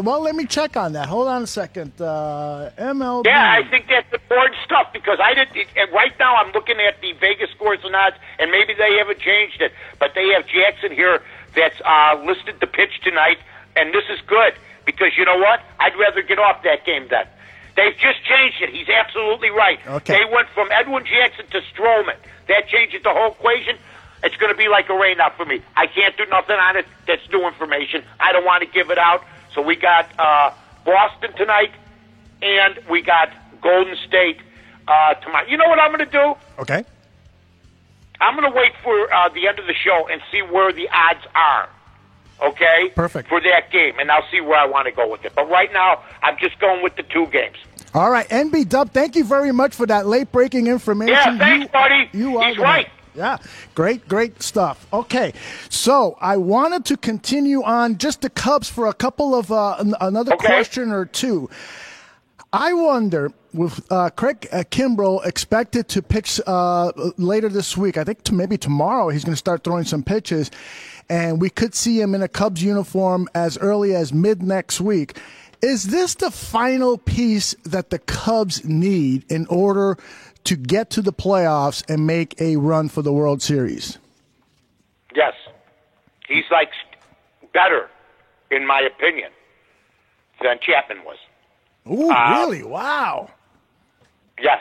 Well, let me check on that. Hold on a second. MLB. Yeah, I think that's important stuff because right now I'm looking at the Vegas scores and odds, and maybe they haven't changed it, but they have Jackson here that's listed to pitch tonight, and this is good because you know what? I'd rather get off that game then. They've just changed it. He's absolutely right. Okay. They went from Edwin Jackson to Stroman. That changes the whole equation. It's going to be like a rainout for me. I can't do nothing on it. That's new information. I don't want to give it out. So we got Boston tonight, and we got Golden State tomorrow. You know what I'm going to do? Okay. I'm going to wait for the end of the show and see where the odds are. Okay? Perfect. For that game, and I'll see where I want to go with it. But right now, I'm just going with the 2 games. All right, NB Dub, thank you very much for that late-breaking information. Yeah, thanks, buddy. He's right. Yeah, great stuff. Okay, so I wanted to continue on just the Cubs for a couple of another question or two. I wonder, with Craig Kimbrell expected to pitch later this week, I think maybe tomorrow he's going to start throwing some pitches, and we could see him in a Cubs uniform as early as mid-next week. Is this the final piece that the Cubs need in order to get to the playoffs and make a run for the World Series? Yes. He's like better, in my opinion, than Chapman was. Ooh, really? Wow. Yes.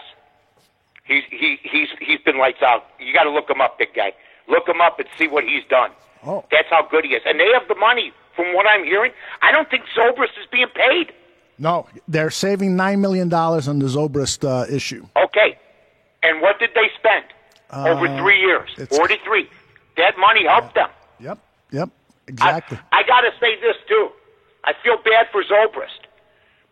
He's been lights out. You got to look him up, big guy. Look him up and see what he's done. Oh. That's how good he is. And they have the money, from what I'm hearing. I don't think Zobrist is being paid. No, they're saving $9 million on the Zobrist issue. Okay. And what did they spend over 3 years? 43. That money helped them. Yep, exactly. I got to say this, too. I feel bad for Zobrist.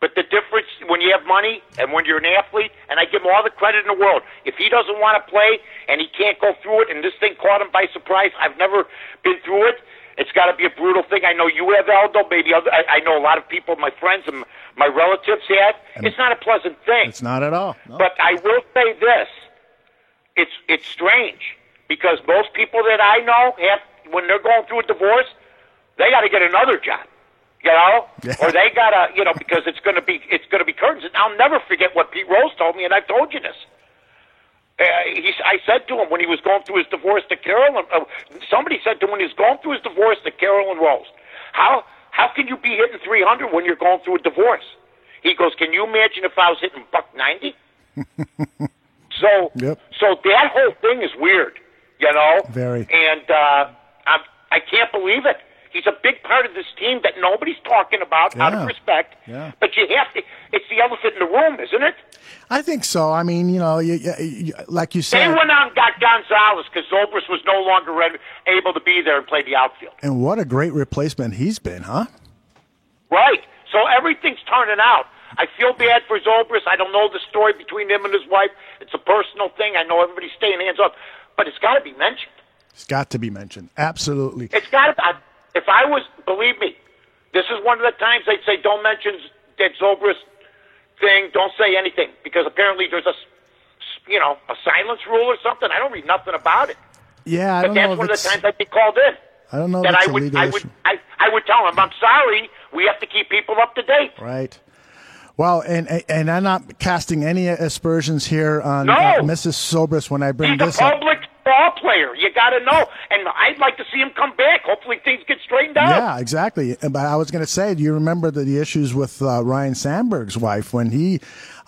But the difference when you have money and when you're an athlete, and I give him all the credit in the world, if he doesn't want to play and he can't go through it and this thing caught him by surprise, I've never been through it. It's got to be a brutal thing. I know you have, Aldo. Maybe I know a lot of people, my friends and my relatives had. It's not a pleasant thing. It's not at all. No. But I will say this. It's strange because most people that I know when they're going through a divorce, they got to get another job. You know, or they gotta, because it's gonna be curtains. And I'll never forget what Pete Rose told me, and I've told you this. I said to him when he was going through his divorce to Carolyn. Somebody said to him when he was going through his divorce to Carolyn Rose, "How can you be hitting 300 when you're going through a divorce?" He goes, "Can you imagine if I was hitting $190?" So that whole thing is weird, Very. And I can't believe it. He's a big part of this team that nobody's talking about out of respect. Yeah. But you have to. It's the elephant in the room, isn't it? I think so. I mean, like you said. They went out and got Gonzalez because Zobrist was no longer able to be there and play the outfield. And what a great replacement he's been, huh? Right. So everything's turning out. I feel bad for Zobrist. I don't know the story between him and his wife. It's a personal thing. I know everybody's staying hands up. But it's got to be mentioned. It's got to be mentioned. Absolutely. It's got to. If I was, believe me, this is one of the times they'd say, don't mention that Zobrist thing, don't say anything, because apparently there's a silence rule or something. I don't read nothing about it. Yeah, but that's one of the times I'd be called in. I don't know that if I would tell them, I'm sorry, we have to keep people up to date. Right. Well, and I'm not casting any aspersions here on Mrs. Zobrist when I bring this up. He's a public ball player. You got to know. And I'd like to see him come back. Hopefully things get straightened out. Yeah, exactly. But I was going to say, do you remember the issues with Ryan Sandberg's wife when he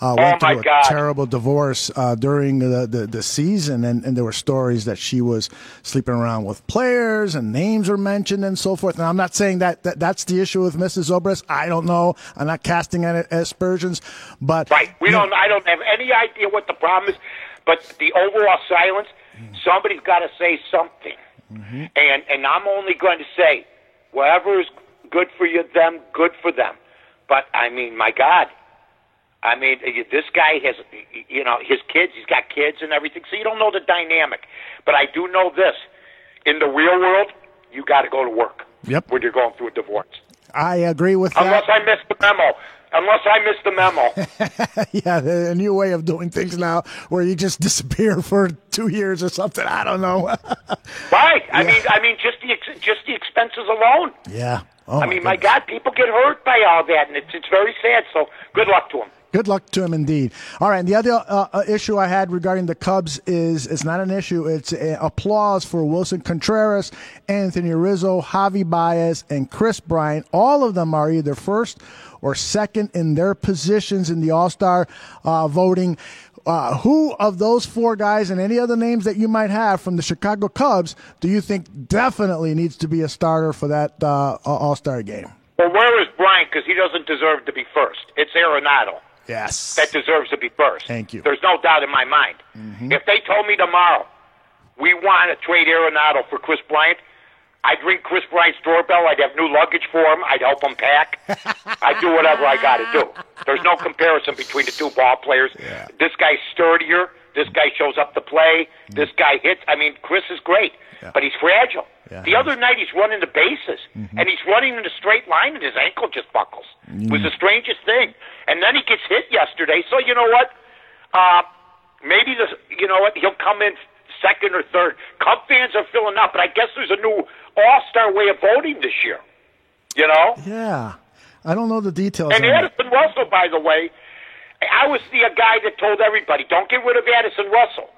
went through a terrible divorce during the season, and there were stories that she was sleeping around with players and names were mentioned and so forth. And I'm not saying that's the issue with Mrs. Zobrist. I don't know. I'm not casting any aspersions, but right. I don't have any idea what the problem is, but the overall silence. Somebody's got to say something, and I'm only going to say whatever is good for them, good for them. But I mean, my God. I mean, this guy has, his kids, he's got kids and everything, so you don't know the dynamic. But I do know this. In the real world, you got to go to work when you're going through a divorce. I agree with that. Unless I missed the memo. unless I missed the memo. Yeah, a new way of doing things now where you just disappear for 2 years or something. I don't know. Right. I mean, just the expenses alone. Yeah. Oh, I mean, my God, people get hurt by all that, and it's very sad. So good luck to them. Good luck to him, indeed. All right, and the other issue I had regarding the Cubs is it's not an issue. It's applause for Wilson Contreras, Anthony Rizzo, Javi Baez, and Chris Bryant. All of them are either first or second in their positions in the All-Star voting. Who of those four guys and any other names that you might have from the Chicago Cubs do you think definitely needs to be a starter for that All-Star game? Well, where is Bryant? Because he doesn't deserve to be first. It's Arenado. Yes. That deserves to be first. Thank you. There's no doubt in my mind. Mm-hmm. If they told me tomorrow we want to trade Arenado for Chris Bryant, I'd ring Chris Bryant's doorbell. I'd have new luggage for him. I'd help him pack. I'd do whatever I got to do. There's no comparison between the two ball players. Yeah. This guy's sturdier. This guy shows up to play. This guy hits. I mean, Chris is great, but he's fragile. Yeah. The other night he's running the bases, and he's running in a straight line, and his ankle just buckles. It was the strangest thing. And then he gets hit yesterday. So you know what? Maybe he'll come in second or third. Cub fans are filling up, but I guess there's a new all-star way of voting this year. You know? Yeah. I don't know the details. And Addison Russell, by the way, I was the guy that told everybody, don't get rid of Addison Russell.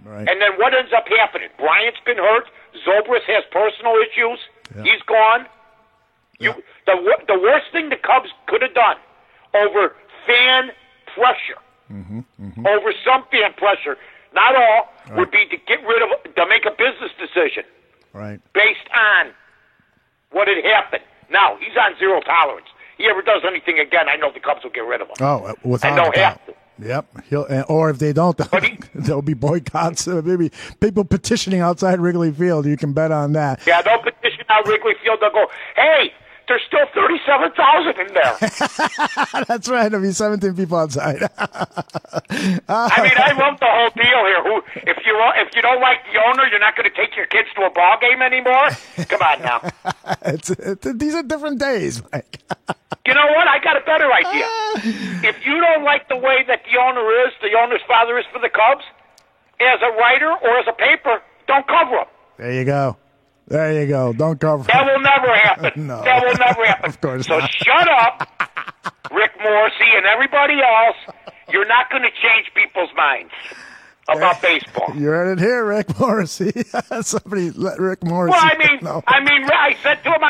Right. And then what ends up happening? Bryant's been hurt. Zobrist has personal issues. Yeah. He's gone. Yeah. The worst thing the Cubs could have done over fan pressure, over some fan pressure, not all, would be to make a business decision based on what had happened. Now, he's on zero tolerance. He ever does anything again, I know the Cubs will get rid of him. Oh, without and they'll have to. Yep. Or if they don't, there'll be boycotts. Maybe people petitioning outside Wrigley Field. You can bet on that. Yeah, they'll petition out Wrigley Field. They'll go, hey, there's still 37,000 in there. That's right. There'll be 17 people outside. I mean, I love the whole deal here. If you don't like the owner, you're not going to take your kids to a ball game anymore? Come on now. These are different days, Mike. You know what? I got a better idea. If you don't like the way that the owner's father is for the Cubs, as a writer or as a paper, don't cover him. There you go. Don't cover him. That will never happen. No. That will never happen. Of course so not. Shut up, Rick Morrissey and everybody else. You're not going to change people's minds about baseball. You heard it here, Rick Morrissey. Somebody let Rick Morrissey Well, I said to him,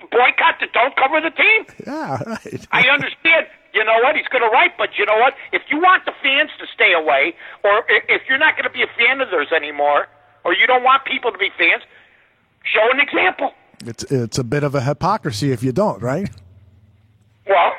boycott don't cover the team. Yeah, right. I understand. You know what? He's going to write, but you know what? If you want the fans to stay away, or if you're not going to be a fan of theirs anymore, or you don't want people to be fans, show an example. It's a bit of a hypocrisy if you don't, right? Well,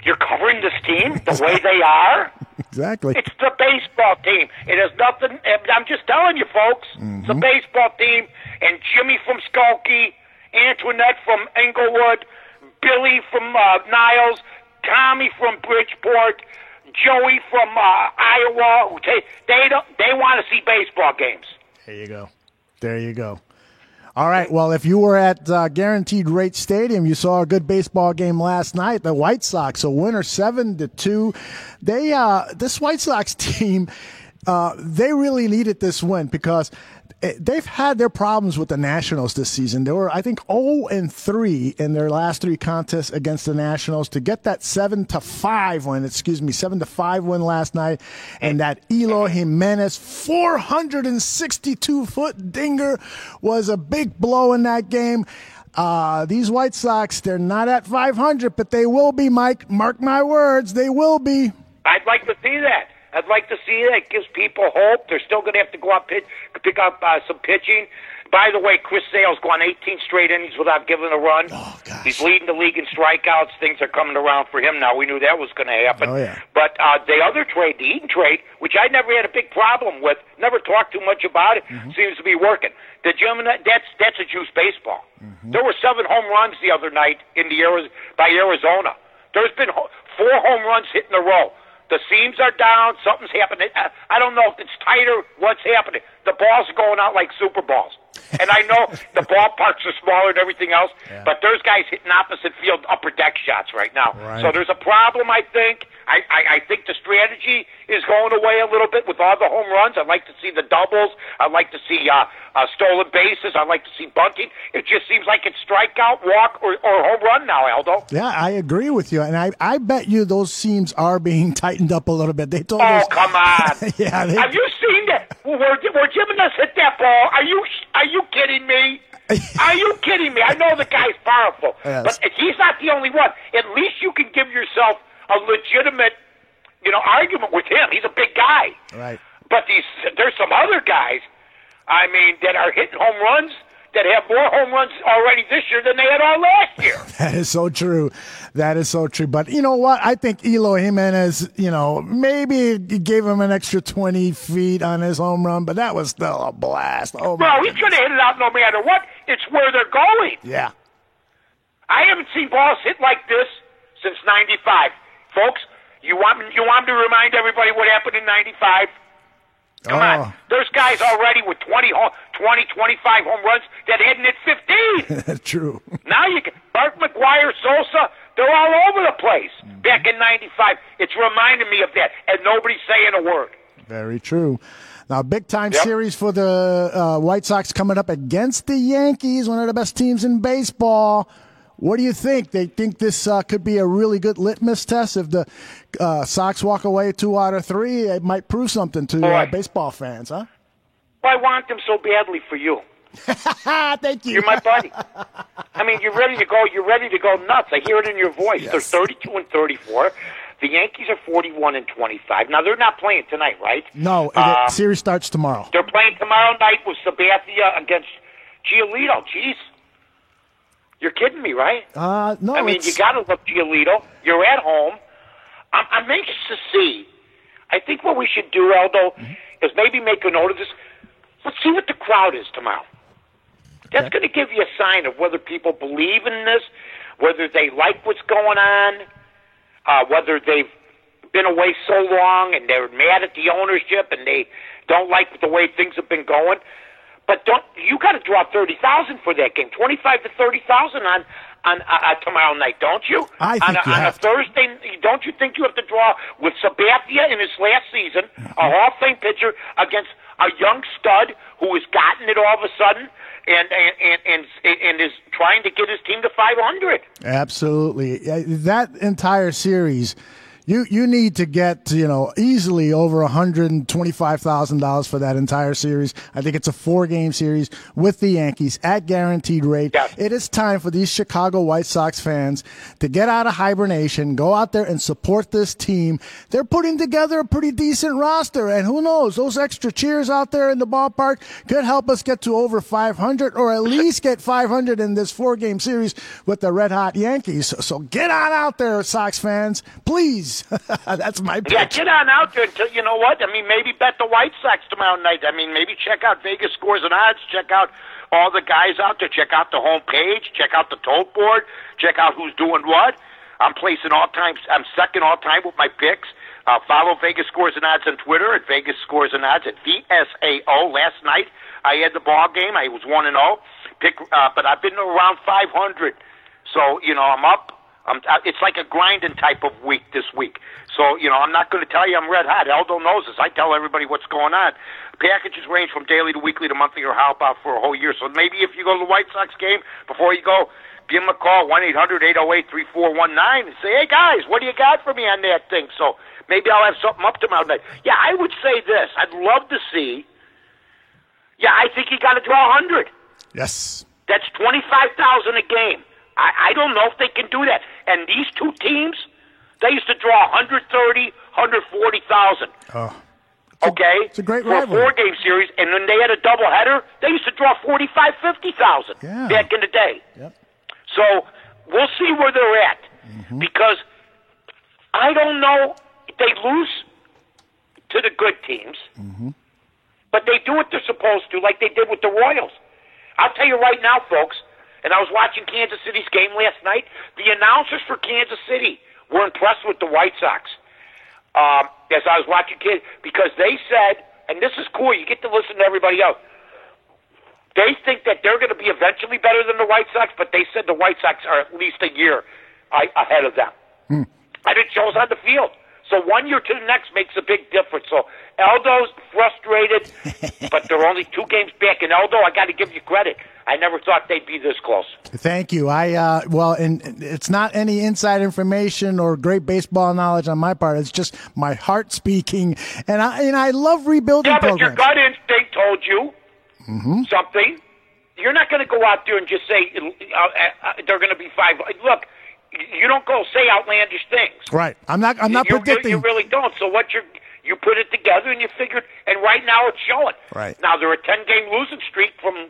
you're covering this team the way they are. Exactly. It's the baseball team. It has nothing. I'm just telling you, folks. It's a baseball team, and Jimmy from Skokie, Antoinette from Englewood, Billy from Niles, Tommy from Bridgeport, Joey from Iowa. They want to see baseball games. There you go. All right. Well, if you were at Guaranteed Rate Stadium, you saw a good baseball game last night. The White Sox, a winner 7-2. This White Sox team, they really needed this win because they've had their problems with the Nationals this season. They were, I think, 0-3 in their last three contests against the Nationals. To get that 7-5 win last night, and that Eloy Jimenez 462-foot dinger was a big blow in that game. These White Sox, they're not at 500, but they will be, Mike. Mark my words, they will be. I'd like to see that. I'd like to see that. It gives people hope. They're still going to have to go out pick up some pitching. By the way, Chris Sale's gone 18 straight innings without giving a run. Oh, gosh. He's leading the league in strikeouts. Things are coming around for him now. We knew that was going to happen. Oh, yeah. But the other trade, the Eaton trade, which I never had a big problem with, never talked too much about it, seems to be working. The German, that's a juice baseball. There were 7 home runs the other night by Arizona. There's been 4 home runs hit in a row. The seams are down. Something's happening. I don't know if it's tighter. What's happening? the balls are going out like Super Balls. And I know the ballparks are smaller and everything else, but there's guys hitting opposite field upper deck shots right now. Right. So there's a problem, I think. I think the strategy is going away a little bit with all the home runs. I'd like to see the doubles. I'd like to see stolen bases. I'd like to see bunting. It just seems like it's strikeout, walk, or home run now, Aldo. Yeah, I agree with you. And I bet you those seams are being tightened up a little bit. They told us. Oh, come on. Yeah, have you seen that? Where Jim and us hit that ball? Are you kidding me? Are you kidding me? I know the guy's powerful, Yes. but he's not the only one. At least you can give yourself a legitimate, argument with him. He's a big guy. Right. But there's some other guys, that are hitting home runs that have more home runs already this year than they had all last year. That is so true. That is so true. But you know what? I think Eloy Jimenez, maybe gave him an extra 20 feet on his home run, but that was still a blast. Oh, Well, he's going to hit it out no matter what. It's where they're going. yeah. I haven't seen balls hit like this since '95. Folks, you want me to remind everybody what happened in '95? Come on. There's guys already with 20, 25 home runs that hadn't hit 15. True. Now you can Bart McGuire, Sosa, they're all over the place. Back in '95, it's reminding me of that, and nobody's saying a word. Very true. Now, big-time series for the White Sox coming up against the Yankees, one of the best teams in baseball. What do you think? They think this could be a really good litmus test. If the Sox walk away 2 out of 3, it might prove something to baseball fans, huh? I want them so badly for you. Thank you. You're my buddy. You're ready to go. You're ready to go nuts. I hear it in your voice. Yes. They're 32-34. The Yankees are 41-25. Now they're not playing tonight, right? No, the series starts tomorrow. They're playing tomorrow night with Sabathia against Giolito. Jeez. You're kidding me, right? No. You got to love Giolito. You're at home. I'm anxious to see. I think what we should do, Aldo, is maybe make a note of this. Let's see what the crowd is tomorrow. That's going to give you a sign of whether people believe in this, whether they like what's going on, whether they've been away so long and they're mad at the ownership and they don't like the way things have been going. But you got to draw 30,000 for that game, 25 to 30,000 on tomorrow night, don't you? I think on a Thursday, don't you think you have to draw with Sabathia in his last season, a Hall of Fame pitcher against a young stud who has gotten it all of a sudden and is trying to get his team to 500? Absolutely. That entire series. You need to get, easily over $125,000 for that entire series. I think it's a 4-game series with the Yankees at guaranteed rate. Yeah. It is time for these Chicago White Sox fans to get out of hibernation, go out there and support this team. They're putting together a pretty decent roster, and who knows, those extra cheers out there in the ballpark could help us get to over 500 or at least get 500 in this 4-game series with the red-hot Yankees. So get on out there, Sox fans, please. That's my pitch. Yeah, get on out there until, you know what? Maybe bet the White Sox tomorrow night. Maybe check out Vegas Scores and Odds. Check out all the guys out there. Check out the home page. Check out the tote board. Check out who's doing what. I'm second all time with my picks. Follow Vegas Scores and Odds on Twitter at Vegas Scores and Odds at VSAO. Last night I had the ball game. I was 1-0. But I've been around 500. So, I'm up. It's like a grinding type of week this week. So, I'm not going to tell you I'm red hot. Aldo knows this. I tell everybody what's going on. Packages range from daily to weekly to monthly or how about for a whole year. So maybe if you go to the White Sox game, before you go, give them a call, 1-800-808-3419, and say, hey, guys, what do you got for me on that thing? So maybe I'll have something up tomorrow night. Yeah, I would say this. I'd love to see. Yeah, I think you got to draw 100. Yes. That's $25,000 a game. I don't know if they can do that. And these two teams, they used to draw 130, 140,000. Okay? It's a great for rivalry. A 4-game series. And when they had a doubleheader, they used to draw 45, 50,000 back in the day. Yep. So we'll see where they're at. Because I don't know if they lose to the good teams, but they do what they're supposed to, like they did with the Royals. I'll tell you right now, folks, and I was watching Kansas City's game last night. The announcers for Kansas City were impressed with the White Sox as I was watching kids because they said and this is cool, you get to listen to everybody else. They think that they're going to be eventually better than the White Sox, but they said the White Sox are at least a year ahead of them. And it shows on the field. So 1 year to the next makes a big difference. So Aldo's frustrated, but they're only 2 games back. And Aldo, I got to give you credit. I never thought they'd be this close. Thank you. And it's not any inside information or great baseball knowledge on my part. It's just my heart speaking. And I love rebuilding programs. But your gut instinct told you something. You're not going to go out there and just say they're going to be 5. Look, you don't go say outlandish things. Right. I'm not predicting. You really don't. So you put it together and you figured, and right now it's showing. Right. Now they're a 10-game losing streak from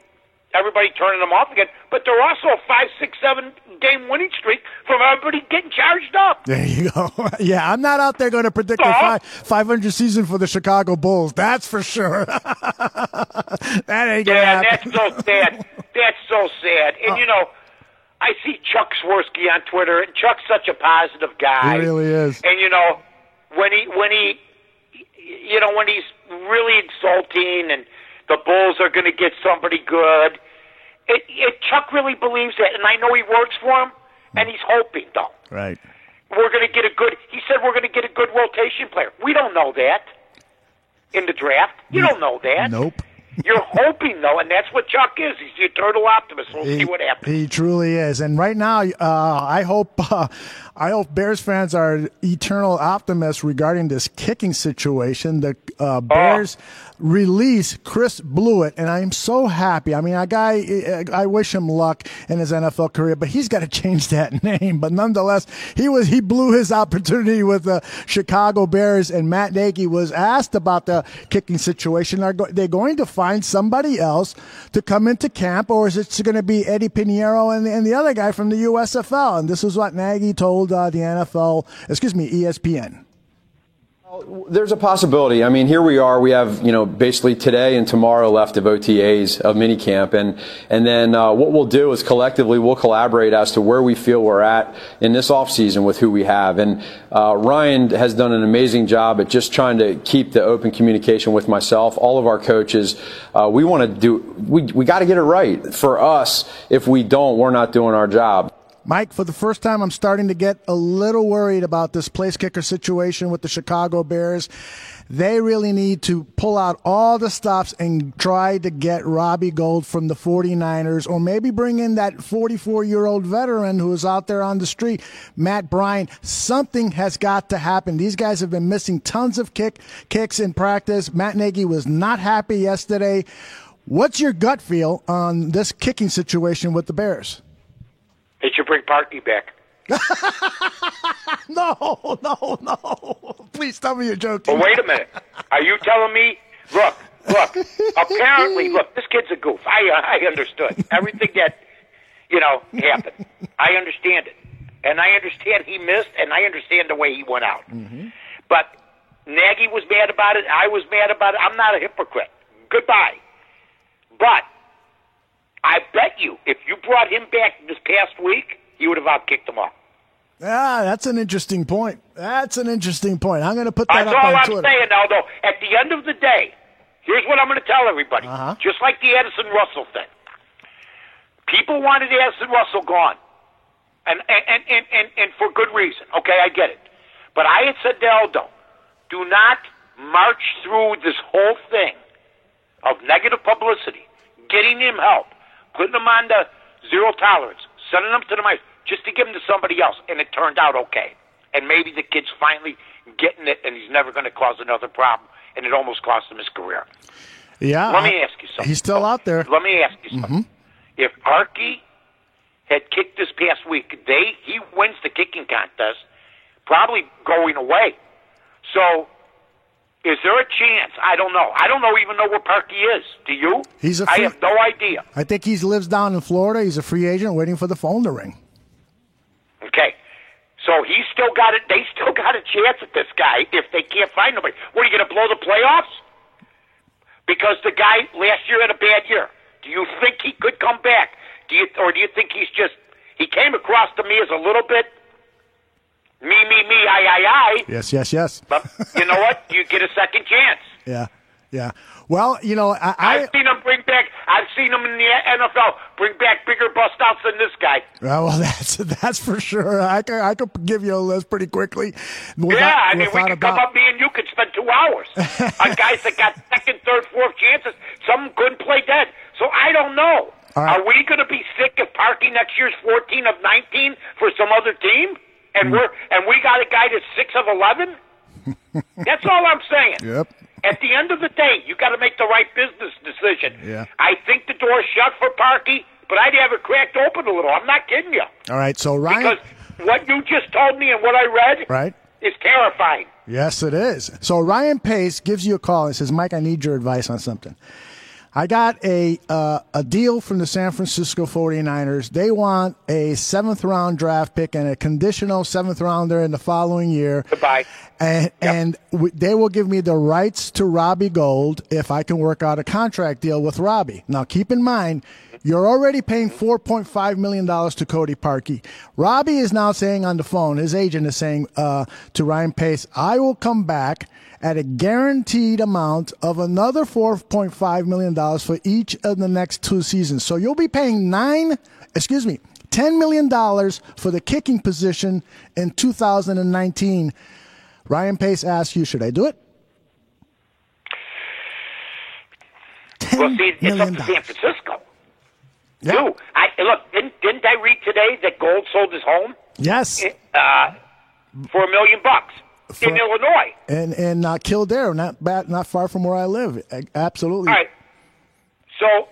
everybody turning them off again, but they're also a 5, 6, 7-game winning streak from everybody getting charged up. There you go. Yeah, I'm not out there going to predict a 500 season for the Chicago Bulls. That's for sure. That ain't going to happen. That's so sad. That's so sad. And, I see Chuck Swirsky on Twitter, and Chuck's such a positive guy. He really is. And when he's really insulting, and the Bulls are going to get somebody good, Chuck really believes that, and I know he works for him, and he's hoping though. Right. We're going to get he said we're going to get a good rotation player. We don't know that in the draft. You don't know that. Nope. You're hoping, though, and that's what Chuck is. He's the eternal optimist. We'll see what happens. He truly is. And right now, I hope Bears fans are eternal optimists regarding this kicking situation. The Bears release Chris Blewett, and I'm so happy. I mean, I wish him luck in his NFL career, but he's got to change that name. But nonetheless, he blew his opportunity with the Chicago Bears, and Matt Nagy was asked about the kicking situation. Are they going to find somebody else to come into camp, or is it going to be Eddie Pinheiro and the other guy from the USFL? And this is what Nagy told ESPN. There's a possibility. I mean, here we are. We have, basically today and tomorrow left of OTAs of minicamp. And then what we'll do is collectively we'll collaborate as to where we feel we're at in this offseason with who we have. And Ryan has done an amazing job at just trying to keep the open communication with myself, all of our coaches. We got to get it right. For us, if we don't, we're not doing our job. Mike, for the first time, I'm starting to get a little worried about this place kicker situation with the Chicago Bears. They really need to pull out all the stops and try to get Robbie Gould from the 49ers, or maybe bring in that 44-year-old veteran who is out there on the street, Matt Bryant. Something has got to happen. These guys have been missing tons of kicks in practice. Matt Nagy was not happy yesterday. What's your gut feel on this kicking situation with the Bears? They should bring Parkey back. No. Please tell me you're joking. Well, wait a minute. Are you telling me? Look. Apparently, this kid's a goof. I understood everything that, happened. I understand it. And I understand he missed, and I understand the way he went out. Mm-hmm. But Nagy was mad about it. I was mad about it. I'm not a hypocrite. Goodbye. But I bet you, if you brought him back this past week, he would have outkicked them all. That's an interesting point. I'm going to put that up on Twitter. That's all I'm saying, Aldo. At the end of the day, here's what I'm going to tell everybody. Just like the Addison Russell thing. People wanted Addison Russell gone. And for good reason. Okay, I get it. But I had said to Aldo, do not march through this whole thing of negative publicity, getting him help, putting him on the zero tolerance, sending him to the mice, just to give him to somebody else. And it turned out okay. And maybe the kid's finally getting it, and he's never going to cause another problem. And it almost cost him his career. Yeah. Let me ask you something. He's still out there. Let me ask you something. If Parkey had kicked this past week, he wins the kicking contest, probably going away. So, is there a chance? I don't know. I don't even know where Parkey is. Do you? I have no idea. I think he lives down in Florida. He's a free agent waiting for the phone to ring. Okay. So he's still got it. They still got a chance at this guy if they can't find nobody. What, are you going to blow the playoffs? Because the guy last year had a bad year. Do you think he could come back? Do you think he came across to me as a little bit me, I. Yes. But you know what? You get a second chance. Yeah. Yeah. Well, I've seen them bring back. I've seen them in the NFL bring back bigger bust outs than this guy. Well, that's for sure. I could give you a list pretty quickly. We could come up. Me and you could spend 2 hours on guys that got second, third, fourth chances. Some couldn't play dead. So I don't know. Right. Are we going to be sick if Parkey next year's 14 of 19 for some other team, and we got a guy that's 6 of 11? That's all I'm saying. Yep. At the end of the day, you got to make the right business decision. Yeah. I think the door's shut for Parkey, but I'd have it cracked open a little. I'm not kidding you. All right, so Ryan, because what you just told me and what I read is terrifying. Yes, it is. So Ryan Pace gives you a call and says, Mike, I need your advice on something. I got a deal from the San Francisco 49ers. They want a 7th-round draft pick and a conditional 7th-rounder in the following year. Goodbye. And they will give me the rights to Robbie Gould if I can work out a contract deal with Robbie. Now, keep in mind, you're already paying $4.5 million to Cody Parkey. Robbie is now saying on the phone, his agent is saying to Ryan Pace, I will come back at a guaranteed amount of another $4.5 million for each of the next 2 seasons. So you'll be paying $10 million for the kicking position in 2019. Ryan Pace asks you, should I do it? Well, see, it's up to San Francisco. Yeah. Dude, look, didn't I read today that Gold sold his home? Yes. For $1 million in Illinois. And Kildare, not far from where I live. Absolutely. All right. So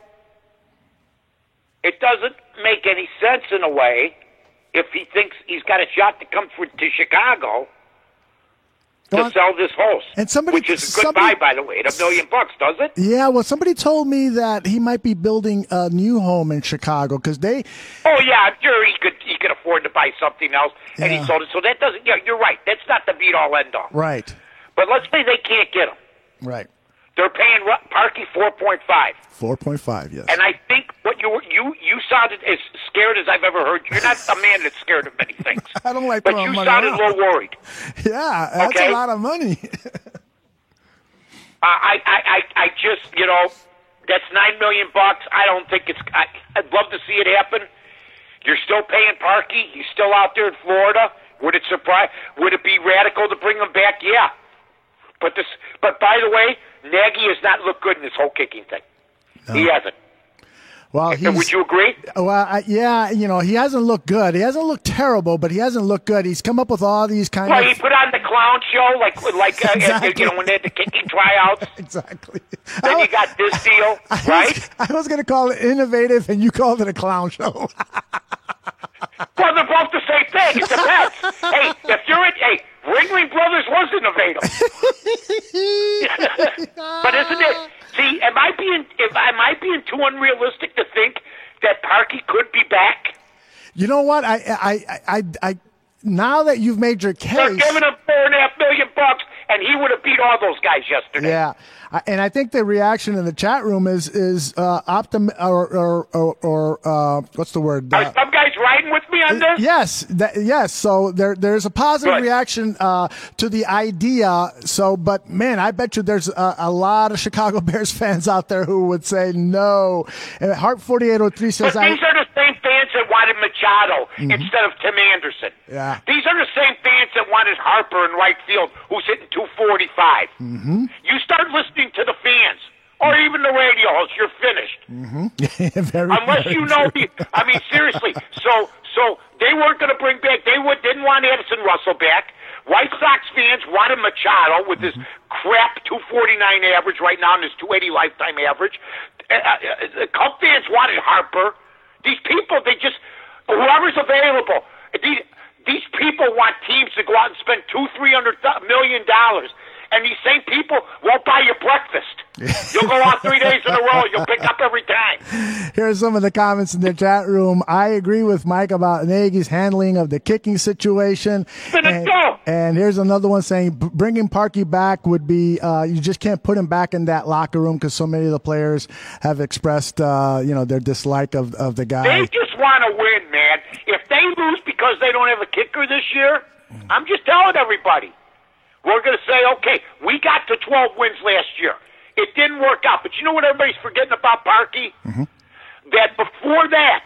it doesn't make any sense in a way if he thinks he's got a shot to come to Chicago to sell this house, which is a good buy, by the way, at $1 million, does it? Yeah, well, somebody told me that he might be building a new home in Chicago because they. Oh yeah, I'm sure he could afford to buy something else, and he sold it. So that doesn't. Yeah, you're right. That's not the be all end all. Right. But let's say they can't get him. Right. They're paying Parkey 4.5. 4.5, yes. And I think what you sounded as scared as I've ever heard. You're not a man that's scared of many things. I don't like, but you sounded a little worried. Yeah, that's a lot of money. I just, that's $9 million. I don't think it's. I'd love to see it happen. You're still paying Parkey. He's still out there in Florida. Would it be radical to bring him back? Yeah. But by the way, Nagy has not looked good in this whole kicking thing. No. He hasn't. Well, would you agree? Well, yeah, he hasn't looked good. He hasn't looked terrible, but he hasn't looked good. He's come up with all these kind of. Well, he put on the clown show, exactly. When they had the kicking tryouts. Exactly. Then you got this deal, right? I was going to call it innovative, and you called it a clown show. Well, they're both the same thing. It depends. Ringling Brothers was innovative. But isn't it? See, am I being too unrealistic to think that Parkey could be back? You know what? I now that you've made your case, they're giving him $4.5 million, and he would have beat all those guys yesterday. Yeah, and I think the reaction in the chat room is or what's the word? Are some guys riding with me on this? Yes. So there's a positive reaction to the idea. So, but man, I bet you there's a lot of Chicago Bears fans out there who would say no. And Heart 4803 says, but these are the same fans that wanted Machado instead of Tim Anderson. Yeah. These are the same fans that wanted Harper in right field, who's hitting 245. Mm-hmm. You start listening to the fans, or even the radio host, you're finished. Mm-hmm. Unless you know me. I mean, seriously. So they weren't going to bring back. Didn't want Addison Russell back. White Sox fans wanted Machado with his crap 249 average right now and his 280 lifetime average. The Cub fans wanted Harper. These people, whoever's available. These people want teams to go out and spend $200-300 million, and these same people won't buy you breakfast. You'll go out 3 days in a row. You'll pick up every time. Here's some of the comments in the chat room. I agree with Mike about Nagy's handling of the kicking situation. And here's another one saying bringing Parkey back would be you just can't put him back in that locker room because so many of the players have expressed their dislike of the guy. They just want to win, man. If they lose because they don't have a kicker this year, I'm just telling everybody. We're going to say, okay, we got to 12 wins last year. It didn't work out. But you know what everybody's forgetting about Parkey? Mm-hmm. That before that,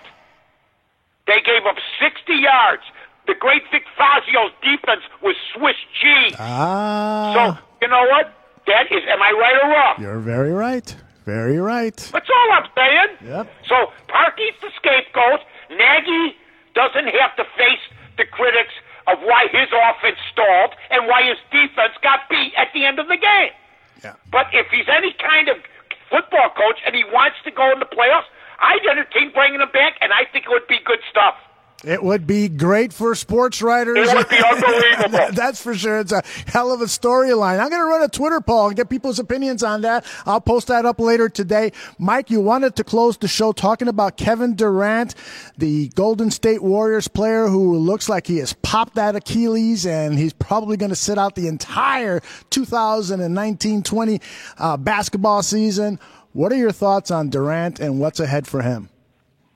they gave up 60 yards. The great Vic Fazio's defense was Swiss cheese. So, you know what? That is, am I right or wrong? You're very right. Very right. That's all I'm saying. Yep. So, Parkey's the scapegoat. Nagy doesn't have to face the critics of why his offense stalled and why his defense got beat at the end of the game. Yeah. But if he's any kind of football coach and he wants to go in the playoffs, I'd entertain bringing him back, and I think it would be good stuff. It would be great for sports writers. It would be unbelievable. That's for sure. It's a hell of a storyline. I'm going to run a Twitter poll and get people's opinions on that. I'll post that up later today. Mike, you wanted to close the show talking about Kevin Durant, the Golden State Warriors player who looks like he has popped that Achilles, and he's probably going to sit out the entire 2019-20 basketball season. What are your thoughts on Durant and what's ahead for him?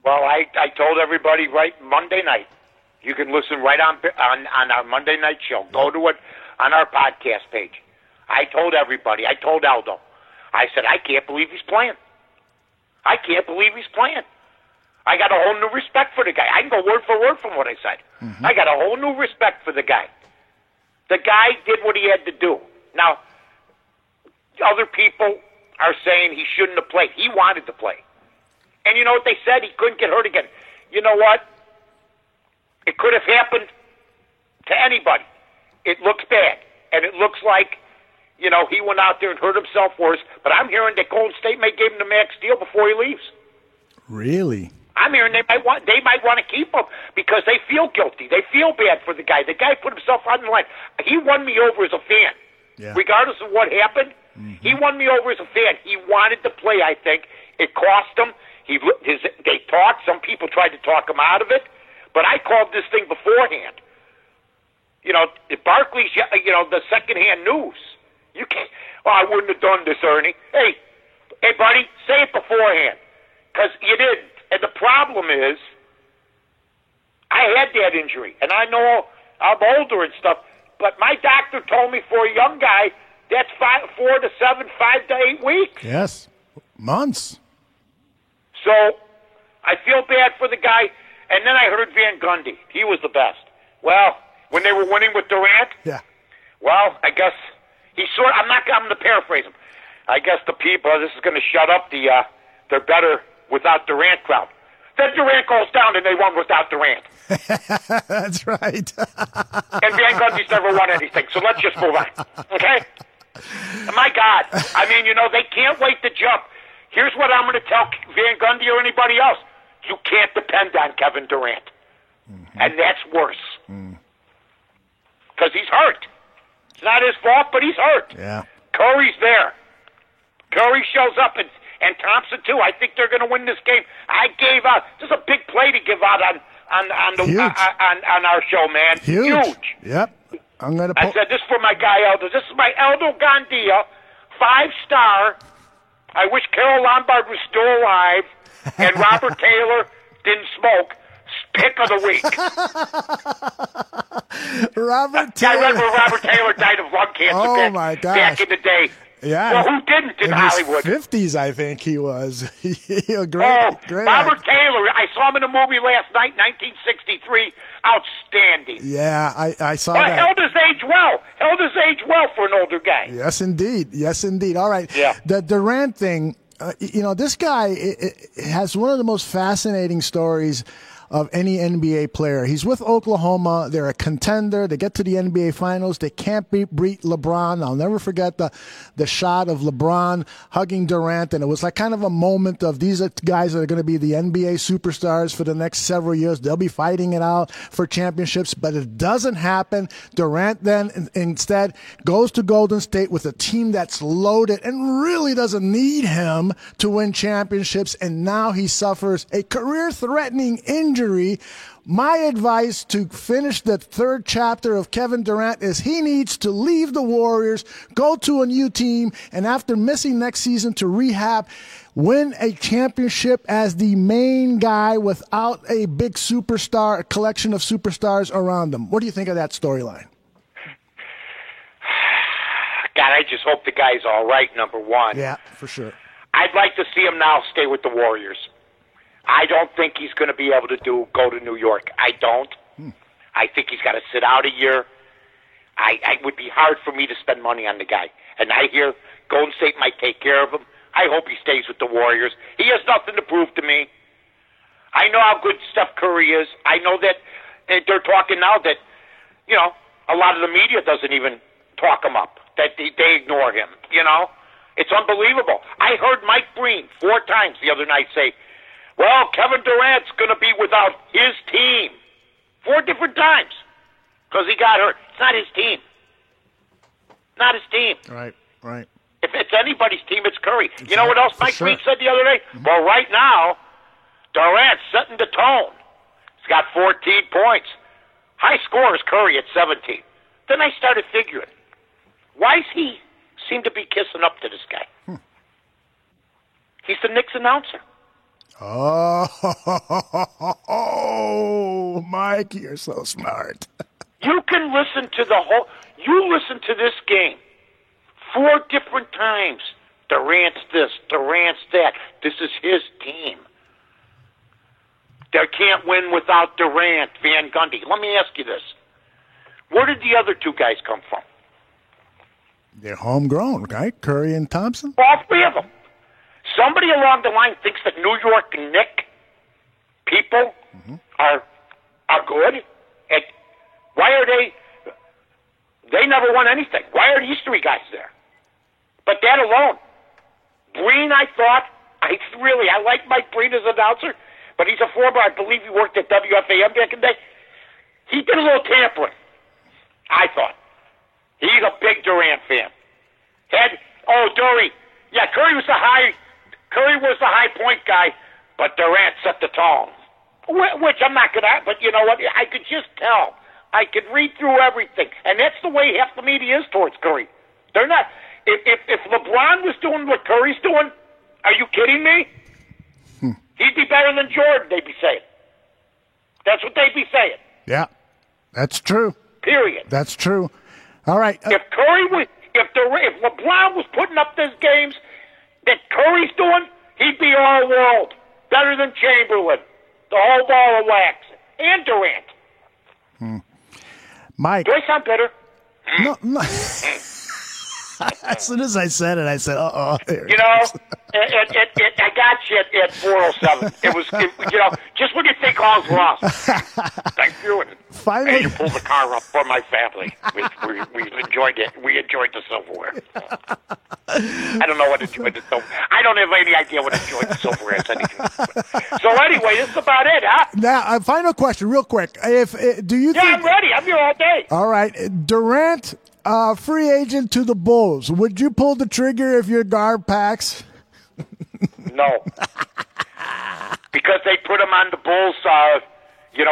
Well, I told everybody right Monday night. You can listen right on our Monday night show. Go to it on our podcast page. I told everybody. I told Aldo. I said, I can't believe he's playing. I can't believe he's playing. I got a whole new respect for the guy. I can go word for word from what I said. Mm-hmm. I got a whole new respect for the guy. The guy did what he had to do. Now, other people are saying he shouldn't have played. He wanted to play. And you know what they said? He couldn't get hurt again. You know what? It could have happened to anybody. It looks bad. And it looks like, you know, he went out there and hurt himself worse. But I'm hearing that Golden State may give him the max deal before he leaves. Really? I'm hearing they might want to keep him because they feel guilty. They feel bad for the guy. The guy put himself on the line. He won me over as a fan. Yeah. Regardless of what happened, he won me over as a fan. He wanted to play, I think. It cost him. They talked. Some people tried to talk him out of it, but I called this thing beforehand. You know, Barkley's, you know, the secondhand news. You can't. Oh, I wouldn't have done this, Ernie. Hey, buddy, say it beforehand, because you didn't. And the problem is, I had that injury, and I know I'm older and stuff, but my doctor told me for a young guy, that's 4 to 7, 5 to 8 weeks. Yes, months. So I feel bad for the guy. And then I heard Van Gundy. He was the best. Well, when they were winning with Durant, well, I guess he sort of, I'm going to paraphrase him. I guess the people, this is going to shut up the they're better without Durant crowd. Then Durant goes down and they won without Durant. That's right. And Van Gundy's never won anything. So let's just move on. Okay? My God. I mean, you know, they can't wait to jump. Here's what I'm going to tell Van Gundy or anybody else. You can't depend on Kevin Durant. Mm-hmm. And that's worse. Because he's hurt. It's not his fault, but he's hurt. Yeah. Curry's there. Curry shows up, and Thompson, too. I think they're going to win this game. I gave out. This is a big play to give out on our show, man. Huge. Yep. I said, this is for my guy, Aldo. This is my Aldo Gandia, 5-star. I wish Carol Lombard was still alive and Robert Taylor didn't smoke. Pick of the week. Robert Taylor. I remember Robert Taylor died of lung cancer back in the day. Yeah. Well, who didn't in Hollywood? His 50s, I think he was. Great Robert actor. Taylor. I saw him in a movie last night, 1963. Outstanding. Yeah, I saw that. Held his age well. Held his age well for an older guy. Yes, indeed. Yes, indeed. All right. Yeah. The Durant thing, you know, this guy has one of the most fascinating stories of any NBA player. He's with Oklahoma. They're a contender. They get to the NBA Finals. They can't beat LeBron. I'll never forget the shot of LeBron hugging Durant, and it was like kind of a moment of these are guys that are going to be the NBA superstars for the next several years. They'll be fighting it out for championships, but it doesn't happen. Durant then instead goes to Golden State with a team that's loaded and really doesn't need him to win championships, and now he suffers a career-threatening injury. My advice to finish the third chapter of Kevin Durant is he needs to leave the Warriors, go to a new team, and after missing next season to rehab, win a championship as the main guy without a big superstar, a collection of superstars around him. What do you think of that storyline? God, I just hope the guy's all right, number one. Yeah, for sure. I'd like to see him now stay with the Warriors. I don't think he's going to be able to go to New York. I don't. I think he's got to sit out a year. It would be hard for me to spend money on the guy. And I hear Golden State might take care of him. I hope he stays with the Warriors. He has nothing to prove to me. I know how good Steph Curry is. I know that they're talking now that, a lot of the media doesn't even talk him up, that they ignore him, It's unbelievable. I heard Mike Breen 4 times the other night say, well, Kevin Durant's going to be without his team. 4 different times because he got hurt. It's not his team. Not his team. Right. If it's anybody's team, it's Curry. You know what else Mike Breen said the other day? Well, right now, Durant's setting the tone. He's got 14 points. High scorer is Curry at 17. Then I started figuring, why does he seem to be kissing up to this guy? He's the Knicks announcer. Oh, Mike, you're so smart. You can listen to you listen to this game 4 different times. Durant's this, Durant's that. This is his team. They can't win without Durant, Van Gundy. Let me ask you this. Where did the other 2 guys come from? They're homegrown, right? Curry and Thompson? All 3 of them. Somebody along the line thinks that New York Knicks people are good. And why are they never won anything. Why are these 3 guys there? But that alone. Breen, I like Mike Breen as an announcer, but he's a former, I believe he worked at WFAM back in the day. He did a little tampering, I thought. He's a big Durant fan. Curry. Yeah, Curry was the high point guy, but Durant set the tone. Which I'm not going to, but you know what? I could just tell. I could read through everything. And that's the way half the media is towards Curry. They're not. If LeBron was doing what Curry's doing, are you kidding me? He'd be better than Jordan, they'd be saying. That's what they'd be saying. Yeah, that's true. Period. That's true. All right. If LeBron was putting up these games that Curry's doing, he'd be all world. Better than Chamberlain. The whole ball of wax. And Durant. Mike. Do I sound better? No. As soon as I said it, I said, I got you at 407. It was, just when you think all's lost. Thank you. Finally, you pulled the car up for my family. We enjoyed it. We enjoyed the silverware. I don't know what to do with the silverware. I don't have any idea what enjoying the silverware is. So anyway, this is about it, huh? Now, final question, real quick. Do you think? I'm ready. I'm here all day. All right, Durant. Free agent to the Bulls. Would you pull the trigger if your guard packs? No. Because they put him on the Bulls,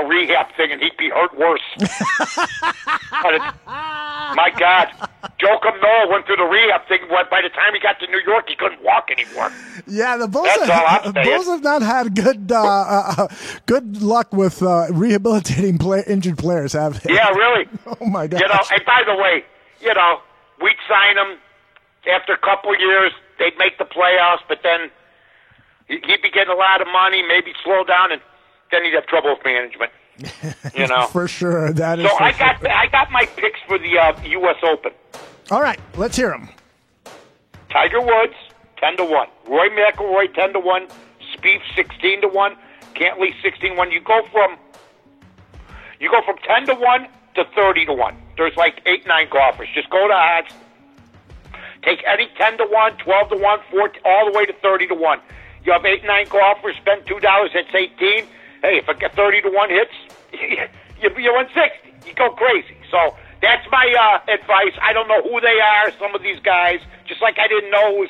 rehab thing, and he'd be hurt worse. My God. Joakim Noah went through the rehab thing. By the time he got to New York, he couldn't walk anymore. Yeah, the Bulls, Bulls have not had good luck with rehabilitating injured players, have they? Yeah, really. Oh, my God. And by the way, we'd sign him after a couple of years. They'd make the playoffs, but then he'd be getting a lot of money, maybe slow down, and then he'd have trouble with management. For sure. That is. So I got my picks for the U.S. Open. All right, let's hear them. Tiger Woods 10-1, Roy McIlroy 10-1, Spieth 16-1, Cantley 16-1. You go from 10-1 to 30-1. There's like 8-9 golfers. Just go to odds. Take any 10-1, 12-1, 14, all the way to 30-1. You have 8-9 golfers. Spend $2. That's 18. Hey, if a 30-1 hits, you win 60. You go crazy. So that's my advice. I don't know who they are. Some of these guys, just like I didn't know who was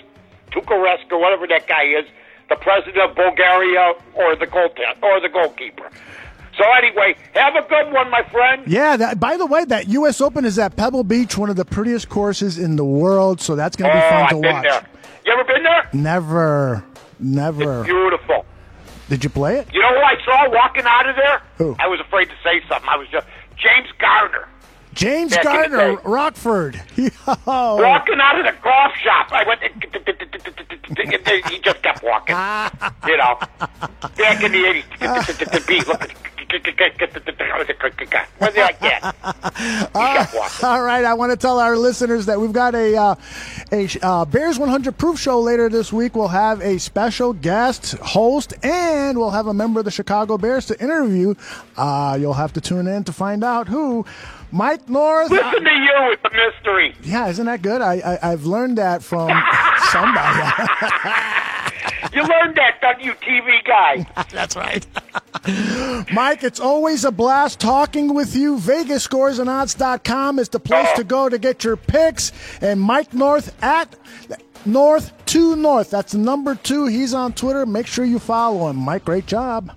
Tukaresk or whatever that guy is, the president of Bulgaria or the goalkeeper. So anyway, have a good one, my friend. Yeah, by the way, that U.S. Open is at Pebble Beach, one of the prettiest courses in the world, so that's going to be fun to watch. There. You ever been there? Never. It's beautiful. Did you play it? You know who I saw walking out of there? Who? I was afraid to say something. I was just James Garner. James Garner, Rockford. Walking out of the golf shop, I went. He just kept walking. You know, back in the 80s. What's like that? All right, I want to tell our listeners that we've got a Bears 100 Proof show later this week. We'll have a special guest host, and we'll have a member of the Chicago Bears to interview. You'll have to tune in to find out who. Mike North. Listen to you with the mystery. Yeah, isn't that good? I've learned that from somebody. You learned that, WTV guy. That's right. Mike, it's always a blast talking with you. VegasScoresAndOdds.com is the place to go to get your picks. And Mike North at North2North. That's the number 2. He's on Twitter. Make sure you follow him. Mike, great job.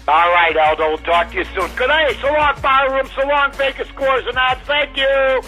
All right, Aldo. We'll talk to you soon. Good night. So long, Bar Room. So long, Vegas Scores and Odds. Thank you.